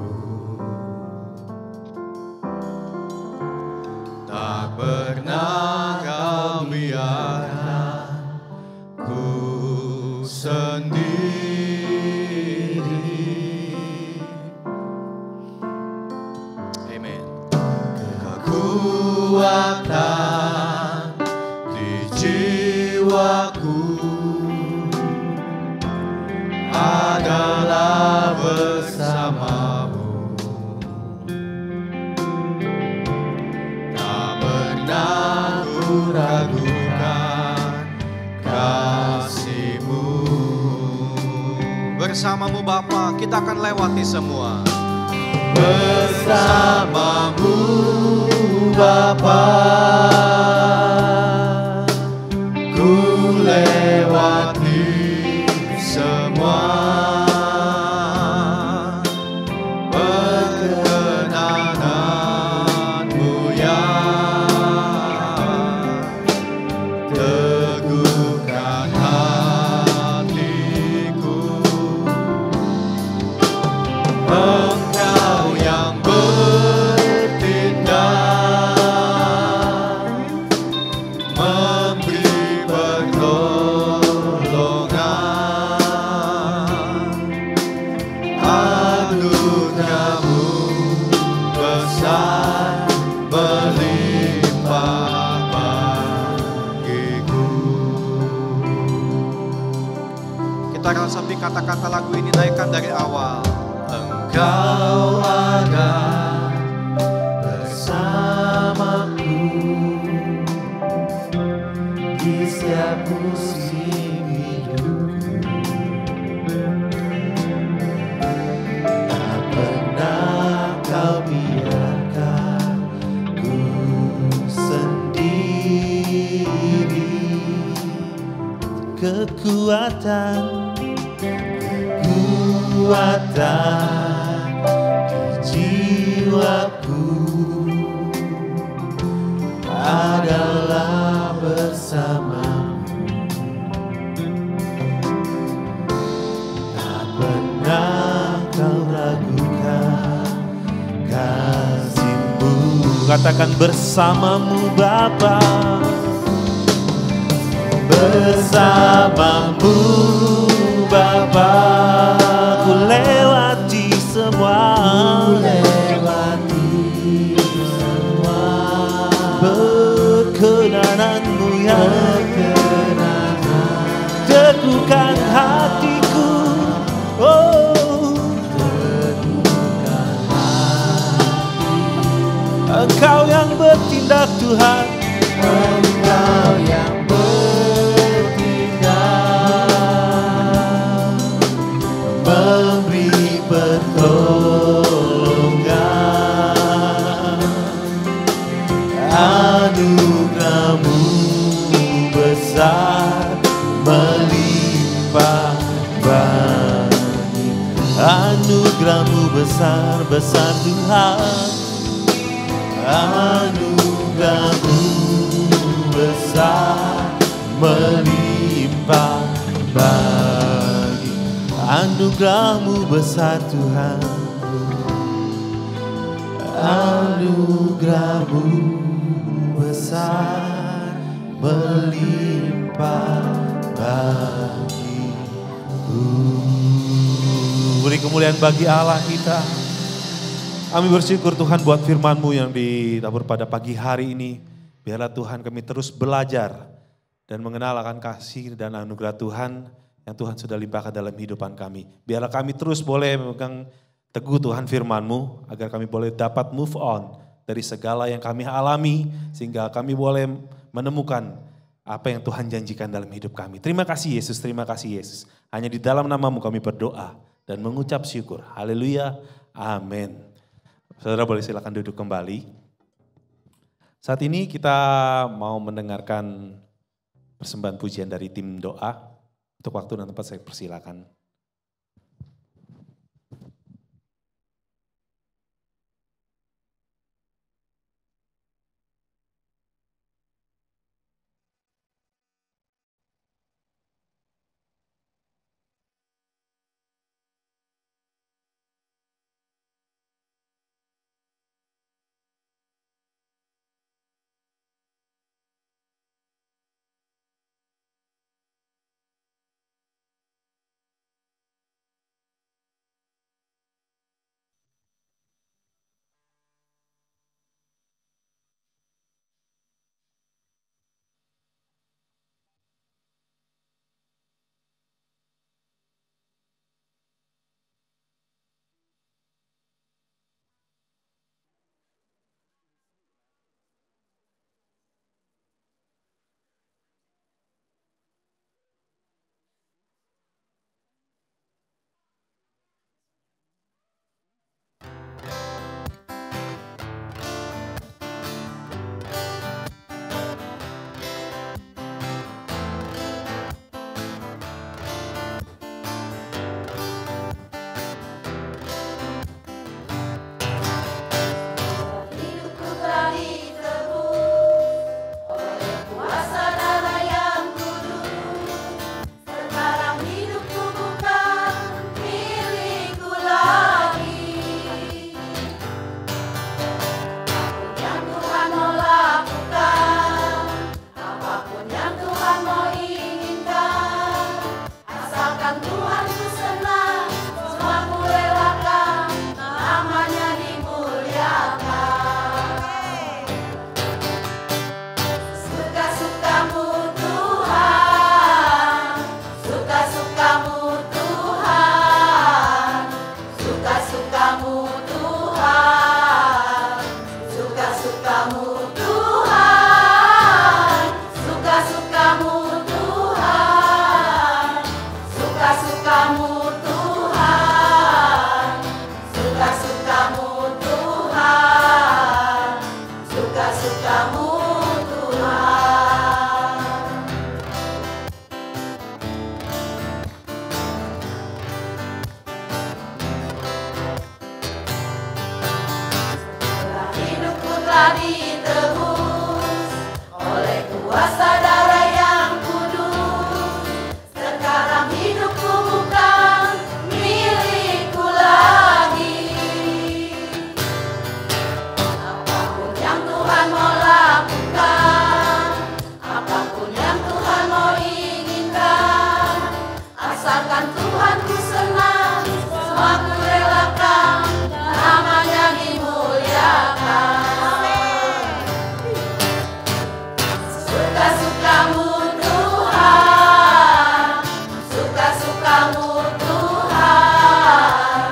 Tak pernah kau biarkan ku sendiri. Amen. Kekuatan di jiwaku adalah bersamamu. Ragukan kasih-Mu. Bersamamu Bapa, kita akan lewati semua. Bersamamu Bapa, ku lewati semua. Anugerah-Mu besar. kata-kata lagu ini, naikkan dari awal. Engkau ada bersamaku di setiap musim hidupku. Tak pernah kau biarkan ku sendiri. Kekuatan di jiwaku adalah bersamamu. Tak pernah kau ragukan kasih-Mu. Katakan bersamamu Bapa. Bersamamu Bapa, ku lewati semua. Perkenananmu yang teguhkan hatiku. Oh, Engkau yang bertindak Tuhan. Engkau yang memberi pertolongan. Anugerah-Mu besar melimpah bagi. Anugerah-Mu besar, besar Tuhan. Anugerah-Mu besar melimpah bagi. Anugerah-Mu besar Tuhan. Anugerah-Mu besar melimpah bagiku. Beri kemuliaan bagi Allah kita. Kami bersyukur Tuhan buat firman-Mu yang ditabur pada pagi hari ini. Biarlah Tuhan kami terus belajar dan mengenal akan kasih dan anugerah Tuhan yang Tuhan sudah limpahkan dalam kehidupan kami. Biarlah kami terus boleh memegang teguh Tuhan firman-Mu, agar kami boleh dapat move on dari segala yang kami alami, sehingga kami boleh menemukan apa yang Tuhan janjikan dalam hidup kami. Terima kasih Yesus, terima kasih Yesus. Hanya di dalam nama-Mu kami berdoa dan mengucap syukur. Haleluya, amin. Saudara boleh silakan duduk kembali. Saat ini kita mau mendengarkan persembahan pujian dari tim doa. Untuk waktu dan tempat saya persilakan. telah ditebus oleh kuasa darah yang kudus. Sekarang hidupku bukan milikku lagi. Apapun yang Tuhan mau lakukan, apapun yang Tuhan mau inginkan, asalkan Tuhan ku senang, semua ku relakan, namanya dimuliakan. Suka-sukamu Tuhan, suka-sukamu Tuhan,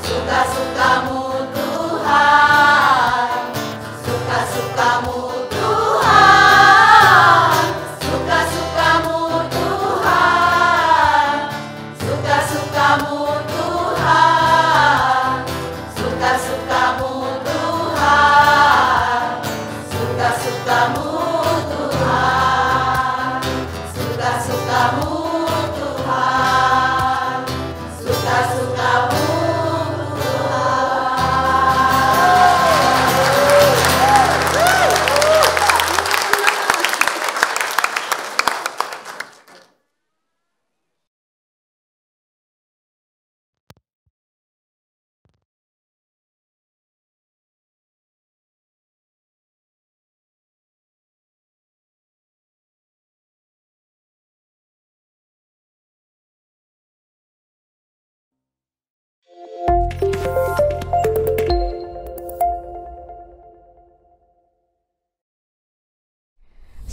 suka-sukamu Tuhan, suka-sukamu Tuhan, suka-sukamu Tuhan, suka-sukamu Tuhan, suka-sukamu Tuhan, suka-sukamu Tuhan, suka-sukamu Tuhan, suka-sukamu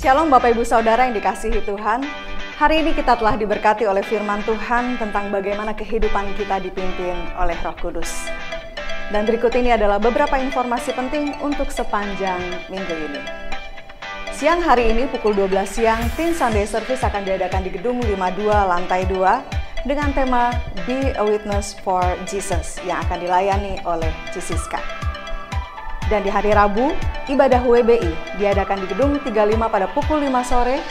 Shalom Bapak Ibu Saudara yang dikasihi Tuhan. Hari ini kita telah diberkati oleh firman Tuhan tentang bagaimana kehidupan kita dipimpin oleh Roh Kudus. Dan berikut ini adalah beberapa informasi penting untuk sepanjang minggu ini. Siang hari ini pukul 12 siang, Teen Sunday Service akan diadakan di Gedung 52 Lantai 2 dengan tema Be a Witness for Jesus yang akan dilayani oleh Cisiska. Dan di hari Rabu, ibadah WBI diadakan di Gedung 35 pada pukul 5 sore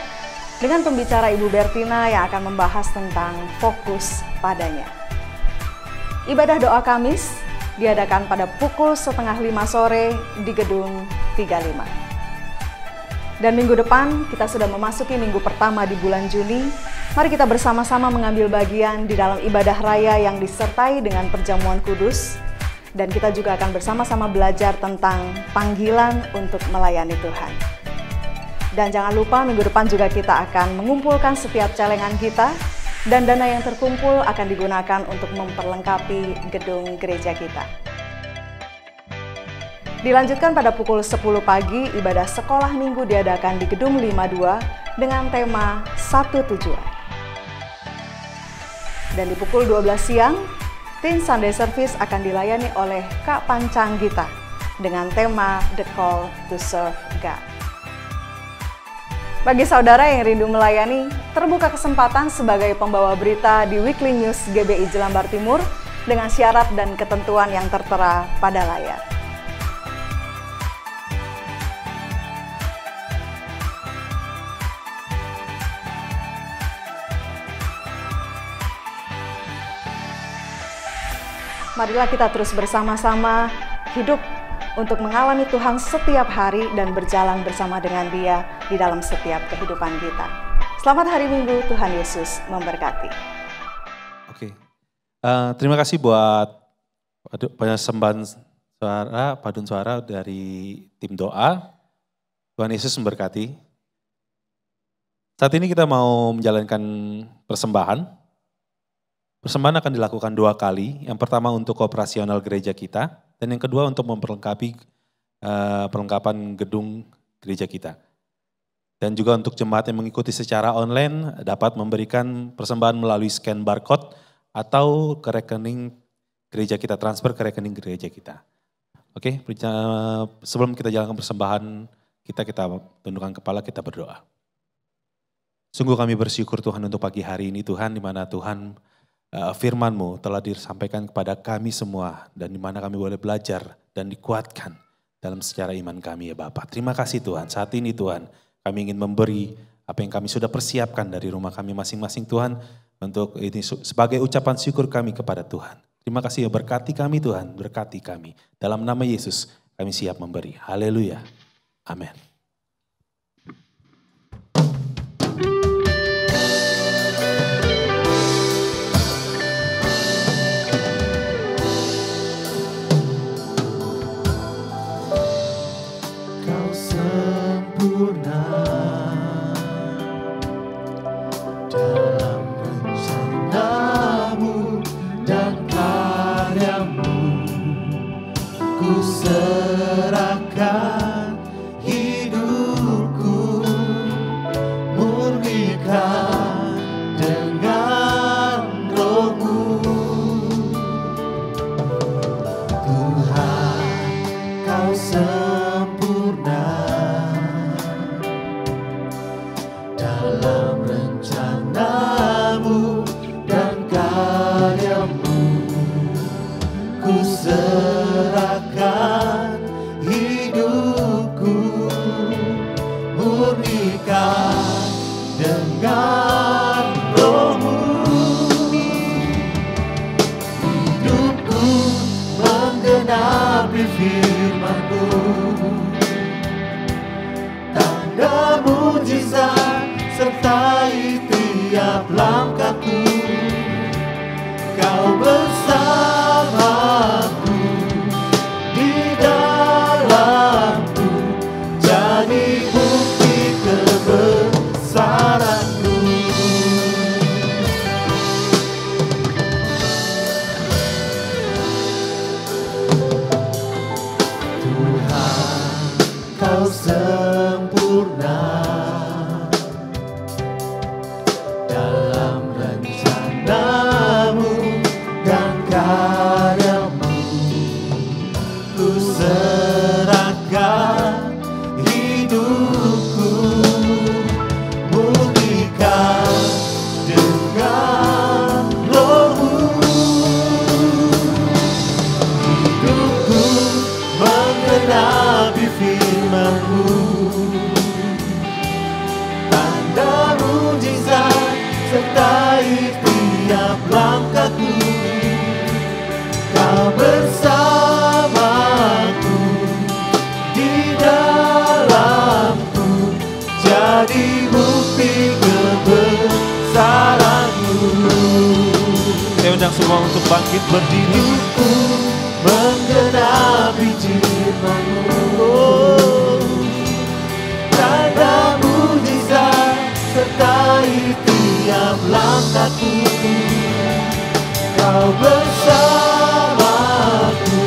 dengan pembicara Ibu Bertina yang akan membahas tentang fokus padanya. Ibadah doa Kamis diadakan pada pukul 4:30 sore di Gedung 35. Dan minggu depan kita sudah memasuki minggu pertama di bulan Juni. Mari kita bersama-sama mengambil bagian di dalam ibadah raya yang disertai dengan perjamuan kudus. Dan kita juga akan bersama-sama belajar tentang panggilan untuk melayani Tuhan. Dan jangan lupa minggu depan juga kita akan mengumpulkan setiap celengan kita dan dana yang terkumpul akan digunakan untuk memperlengkapi gedung gereja kita. Dilanjutkan pada pukul 10 pagi, ibadah sekolah minggu diadakan di Gedung 52 dengan tema Satu Tujuan. Dan di pukul 12 siang, Teen Sunday Service akan dilayani oleh Kak Pancang Gita dengan tema The Call to Serve God. Bagi saudara yang rindu melayani, terbuka kesempatan sebagai pembawa berita di Weekly News GBI Jelambar Timur dengan syarat dan ketentuan yang tertera pada layar. Marilah kita terus bersama-sama hidup untuk mengalami Tuhan setiap hari dan berjalan bersama dengan Dia di dalam setiap kehidupan kita. Selamat hari Minggu, Tuhan Yesus memberkati. Oke, terima kasih buat persembahan suara, padun suara dari tim doa. Tuhan Yesus memberkati. Saat ini kita mau menjalankan persembahan. Persembahan akan dilakukan 2 kali. Yang pertama untuk operasional gereja kita, dan yang kedua untuk memperlengkapi perlengkapan gedung gereja kita. Dan juga untuk jemaat yang mengikuti secara online dapat memberikan persembahan melalui scan barcode atau ke rekening gereja kita, transfer ke rekening gereja kita. Oke, sebelum kita jalankan persembahan kita tundukkan kepala, kita berdoa. Sungguh kami bersyukur Tuhan untuk pagi hari ini Tuhan, di mana Tuhan firman-Mu telah disampaikan kepada kami semua dan di mana kami boleh belajar dan dikuatkan dalam secara iman kami ya Bapa. Terima kasih Tuhan. Saat ini Tuhan, kami ingin memberi apa yang kami sudah persiapkan dari rumah kami masing-masing Tuhan untuk ini sebagai ucapan syukur kami kepada Tuhan. Terima kasih ya, berkati kami Tuhan, berkati kami. Dalam nama Yesus kami siap memberi. Haleluya. Amin. Kau sempurna dalam rencanamu dan karyamu. Ku serahkan hidupku, murnikan dengan rohmu. Tuhan, kau sempurna dalam rencanamu dan karyamu. Ku serahkan hidupku, murnikan dengan rohmu. Hidupku menggenapi firman-Mu, tanda mujizat sertai tiap langkahku. Kau bersamaku, di dalamku, jadi bukti kebesaran-Mu. Tuhan, kau sempurna dalam rencanamu dan karyamu. Ku serahkan hidupku, murnikan dengan rohmu. Hidupku menggenapi firman-Mu, tanda mujizat sertai tiap langkahku. Kau bersamaku, di dalamku, jadi bukti kebesaran-Mu. Saya undang semua untuk bangkit berdiri. Hidupku menggenapi firman-Mu, tanda mujizat sertai tiap langkahku. Kau bersamaku,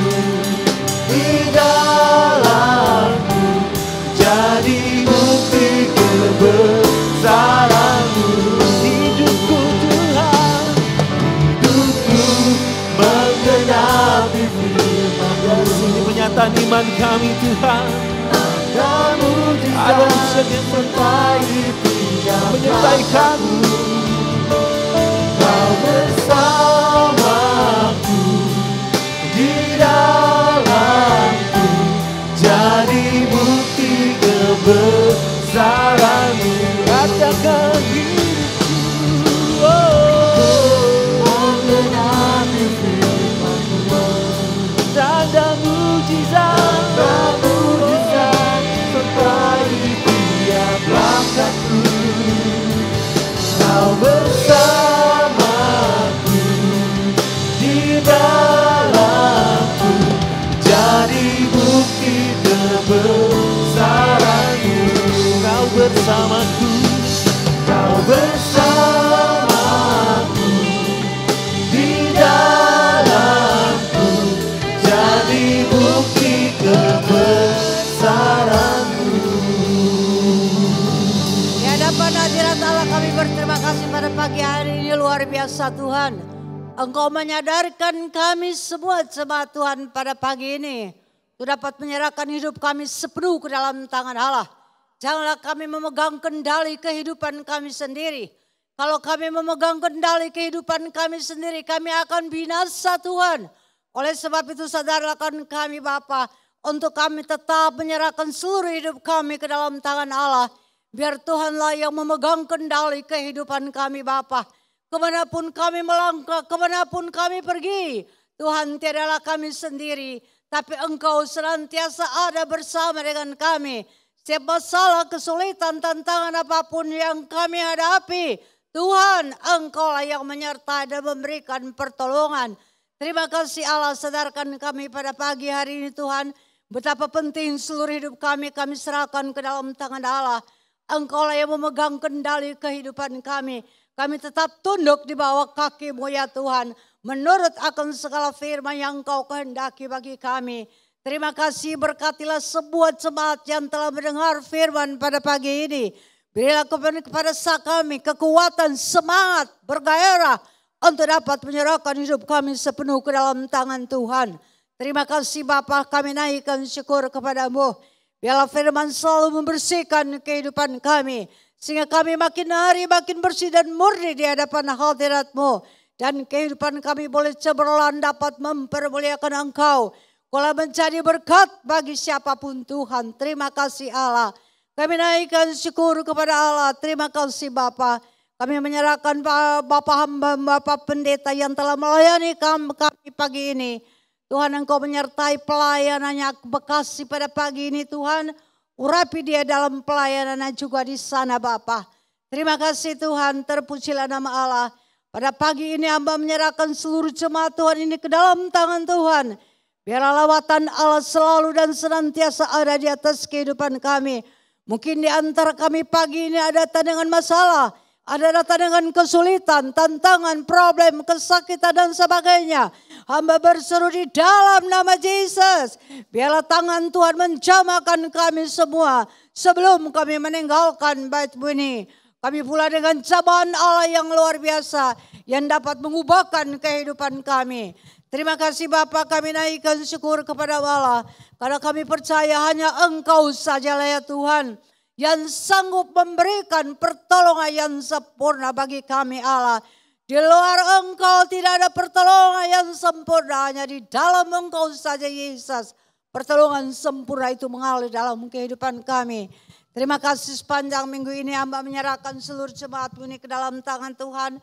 di dalamku, jadi bukti kebesaran-Mu. Hidupku Tuhan, hidupku menggenapi firman-Mu. Ini penyataan iman kami Tuhan. Tanda mujizat Ada ujian yang sertai tiap menyertai kami. Kau bersamaku, di dalamku, jadi bukti kebesaran-Mu. Katakan hidupku, Menggenapi firman-Mu, tanda mujizat. tanda mujizat sertai tiap langkahku. Kau bersamaku, di dalamku, jadi bukti kebesaran-Mu. Kau bersamaku, Kau bersamaku, di dalamku, jadi bukti kebesaran-Mu. Di hadapan hadirat Allah kami berterima kasih pada pagi hari ini, luar biasa Tuhan. Engkau menyadarkan kami semua jemaat Tuhan pada pagi ini. Untuk dapat menyerahkan hidup kami sepenuh ke dalam tangan Allah. Janganlah kami memegang kendali kehidupan kami sendiri. Kalau kami memegang kendali kehidupan kami sendiri, kami akan binasa Tuhan. Oleh sebab itu sadarkan kami Bapa, untuk kami tetap menyerahkan seluruh hidup kami ke dalam tangan Allah. Biar Tuhanlah yang memegang kendali kehidupan kami Bapa. Kemanapun kami melangkah, kemanapun kami pergi, Tuhan tiadalah kami sendiri. tapi Engkau senantiasa ada bersama dengan kami. Setiap masalah, kesulitan, tantangan apapun yang kami hadapi, Tuhan, Engkau yang menyertai dan memberikan pertolongan. Terima kasih Allah, sadarkan kami pada pagi hari ini Tuhan, betapa penting seluruh hidup kami serahkan ke dalam tangan Allah. Engkau yang memegang kendali kehidupan kami. Kami tetap tunduk di bawah kaki-Mu ya Tuhan, menurut akan segala firman yang Engkau kehendaki bagi kami. Terima kasih, berkatilah sebuah jemaat yang telah mendengar firman pada pagi ini. Berilah kepada kami kekuatan, semangat, bergairah untuk dapat menyerahkan hidup kami sepenuh ke dalam tangan Tuhan. Terima kasih Bapa, kami naikkan syukur kepada-Mu. Biarlah firman selalu membersihkan kehidupan kami, sehingga kami makin hari makin bersih dan murni di hadapan hadirat-Mu. Dan kehidupan kami boleh cemerlang dapat mempermuliakan Engkau. Kalau menjadi berkat bagi siapapun Tuhan. Terima kasih Allah. Kami naikkan syukur kepada Allah. Terima kasih Bapa. Kami menyerahkan Bapa hamba, Bapa pendeta yang telah melayani kami pagi ini. Tuhan, Engkau menyertai pelayanannya Bekasi pada pagi ini Tuhan. Urapi dia dalam pelayanannya juga di sana Bapa. Terima kasih Tuhan, terpujilah nama Allah. Pada pagi ini hamba menyerahkan seluruh jemaat Tuhan ini ke dalam tangan Tuhan. Biarlah lawatan Allah selalu dan senantiasa ada di atas kehidupan kami. Mungkin di antara kami pagi ini ada datang dengan masalah, ada datang dengan kesulitan, tantangan, problem, kesakitan dan sebagainya. Hamba berseru di dalam nama Yesus. Biarlah tangan Tuhan menjamahkan kami semua sebelum kami meninggalkan bait-Mu ini. Kami pula dengan cobaan Allah yang luar biasa yang dapat mengubahkan kehidupan kami. Terima kasih Bapa, kami naikkan syukur kepada Allah. Karena kami percaya hanya Engkau sajalah ya Tuhan, yang sanggup memberikan pertolongan yang sempurna bagi kami Allah. Di luar Engkau tidak ada pertolongan yang sempurna, hanya di dalam Engkau saja Yesus. Pertolongan sempurna itu mengalir dalam kehidupan kami. Terima kasih sepanjang minggu ini hamba menyerahkan seluruh jemaat-Mu ini ke dalam tangan Tuhan.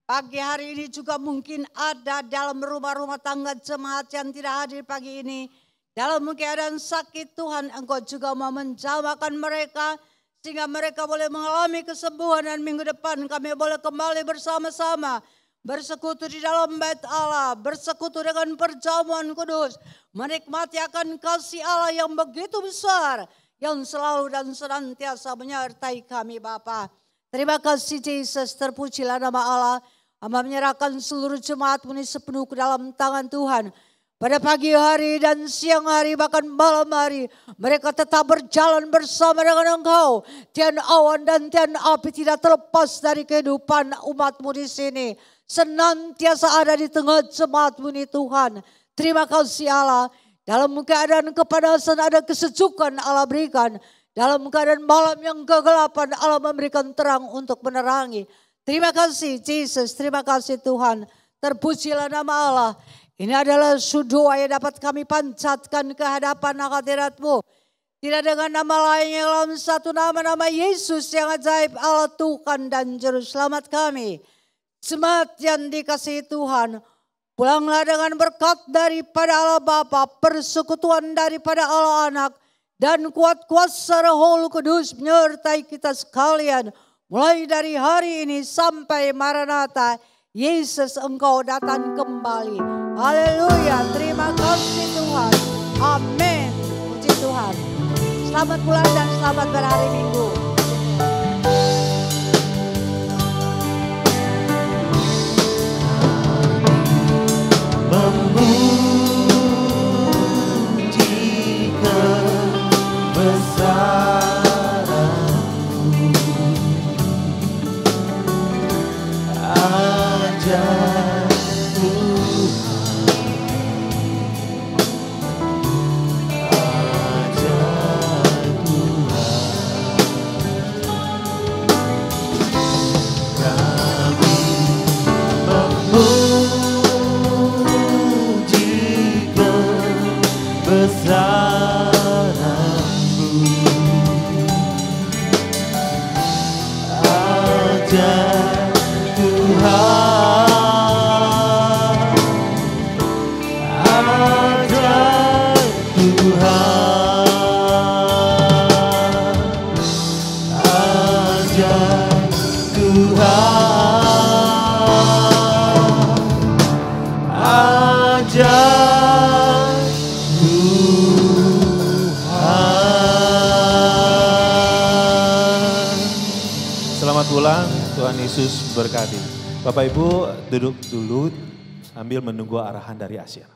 Pagi hari ini juga mungkin ada dalam rumah-rumah tangga jemaat yang tidak hadir pagi ini. Dalam keadaan sakit Tuhan, Engkau juga mau menjamahkan mereka. Sehingga mereka boleh mengalami kesembuhan dan minggu depan kami boleh kembali bersama-sama. Bersekutu di dalam bait Allah. Bersekutu dengan perjamuan kudus. Menikmati akan kasih Allah yang begitu besar. Yang selalu dan senantiasa menyertai kami Bapa. Terima kasih Yesus, terpujilah nama Allah. Hamba menyerahkan seluruh jemaat-Mu ini sepenuh ke dalam tangan Tuhan. Pada pagi hari dan siang hari bahkan malam hari. Mereka tetap berjalan bersama dengan Engkau. Tian awan dan tian api tidak terlepas dari kehidupan umat-Mu di sini. Senantiasa ada di tengah jemaat-Mu ini Tuhan. Terima kasih Allah. Dalam keadaan kepanasan ada kesejukan Allah berikan. Dalam keadaan malam yang kegelapan Allah memberikan terang untuk menerangi. Terima kasih Yesus, terima kasih Tuhan. Terpujilah nama Allah. Ini adalah doa yang dapat kami panjatkan ke hadapan hadirat-Mu. Tidak dengan nama lain yang dalam satu nama Yesus yang ajaib, Allah Tuhan dan Juru Selamat kami. Jemaat yang dikasihi Tuhan, pulanglah dengan berkat daripada Allah Bapa, persekutuan daripada Allah Anak, dan kuat kuasa Roh Kudus menyertai kita sekalian. Mulai dari hari ini sampai Maranatha, Yesus Engkau datang kembali. Haleluya, terima kasih Tuhan. Amin, puji Tuhan. Selamat pulang dan selamat berhari Minggu. Memuji kebesaran-Mu, ajaib Tuhan, ajaib Tuhan. Kami memuji pulang, Tuhan Yesus berkati. Bapak Ibu duduk dulu sambil menunggu arahan dari Asia.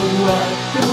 Tuhan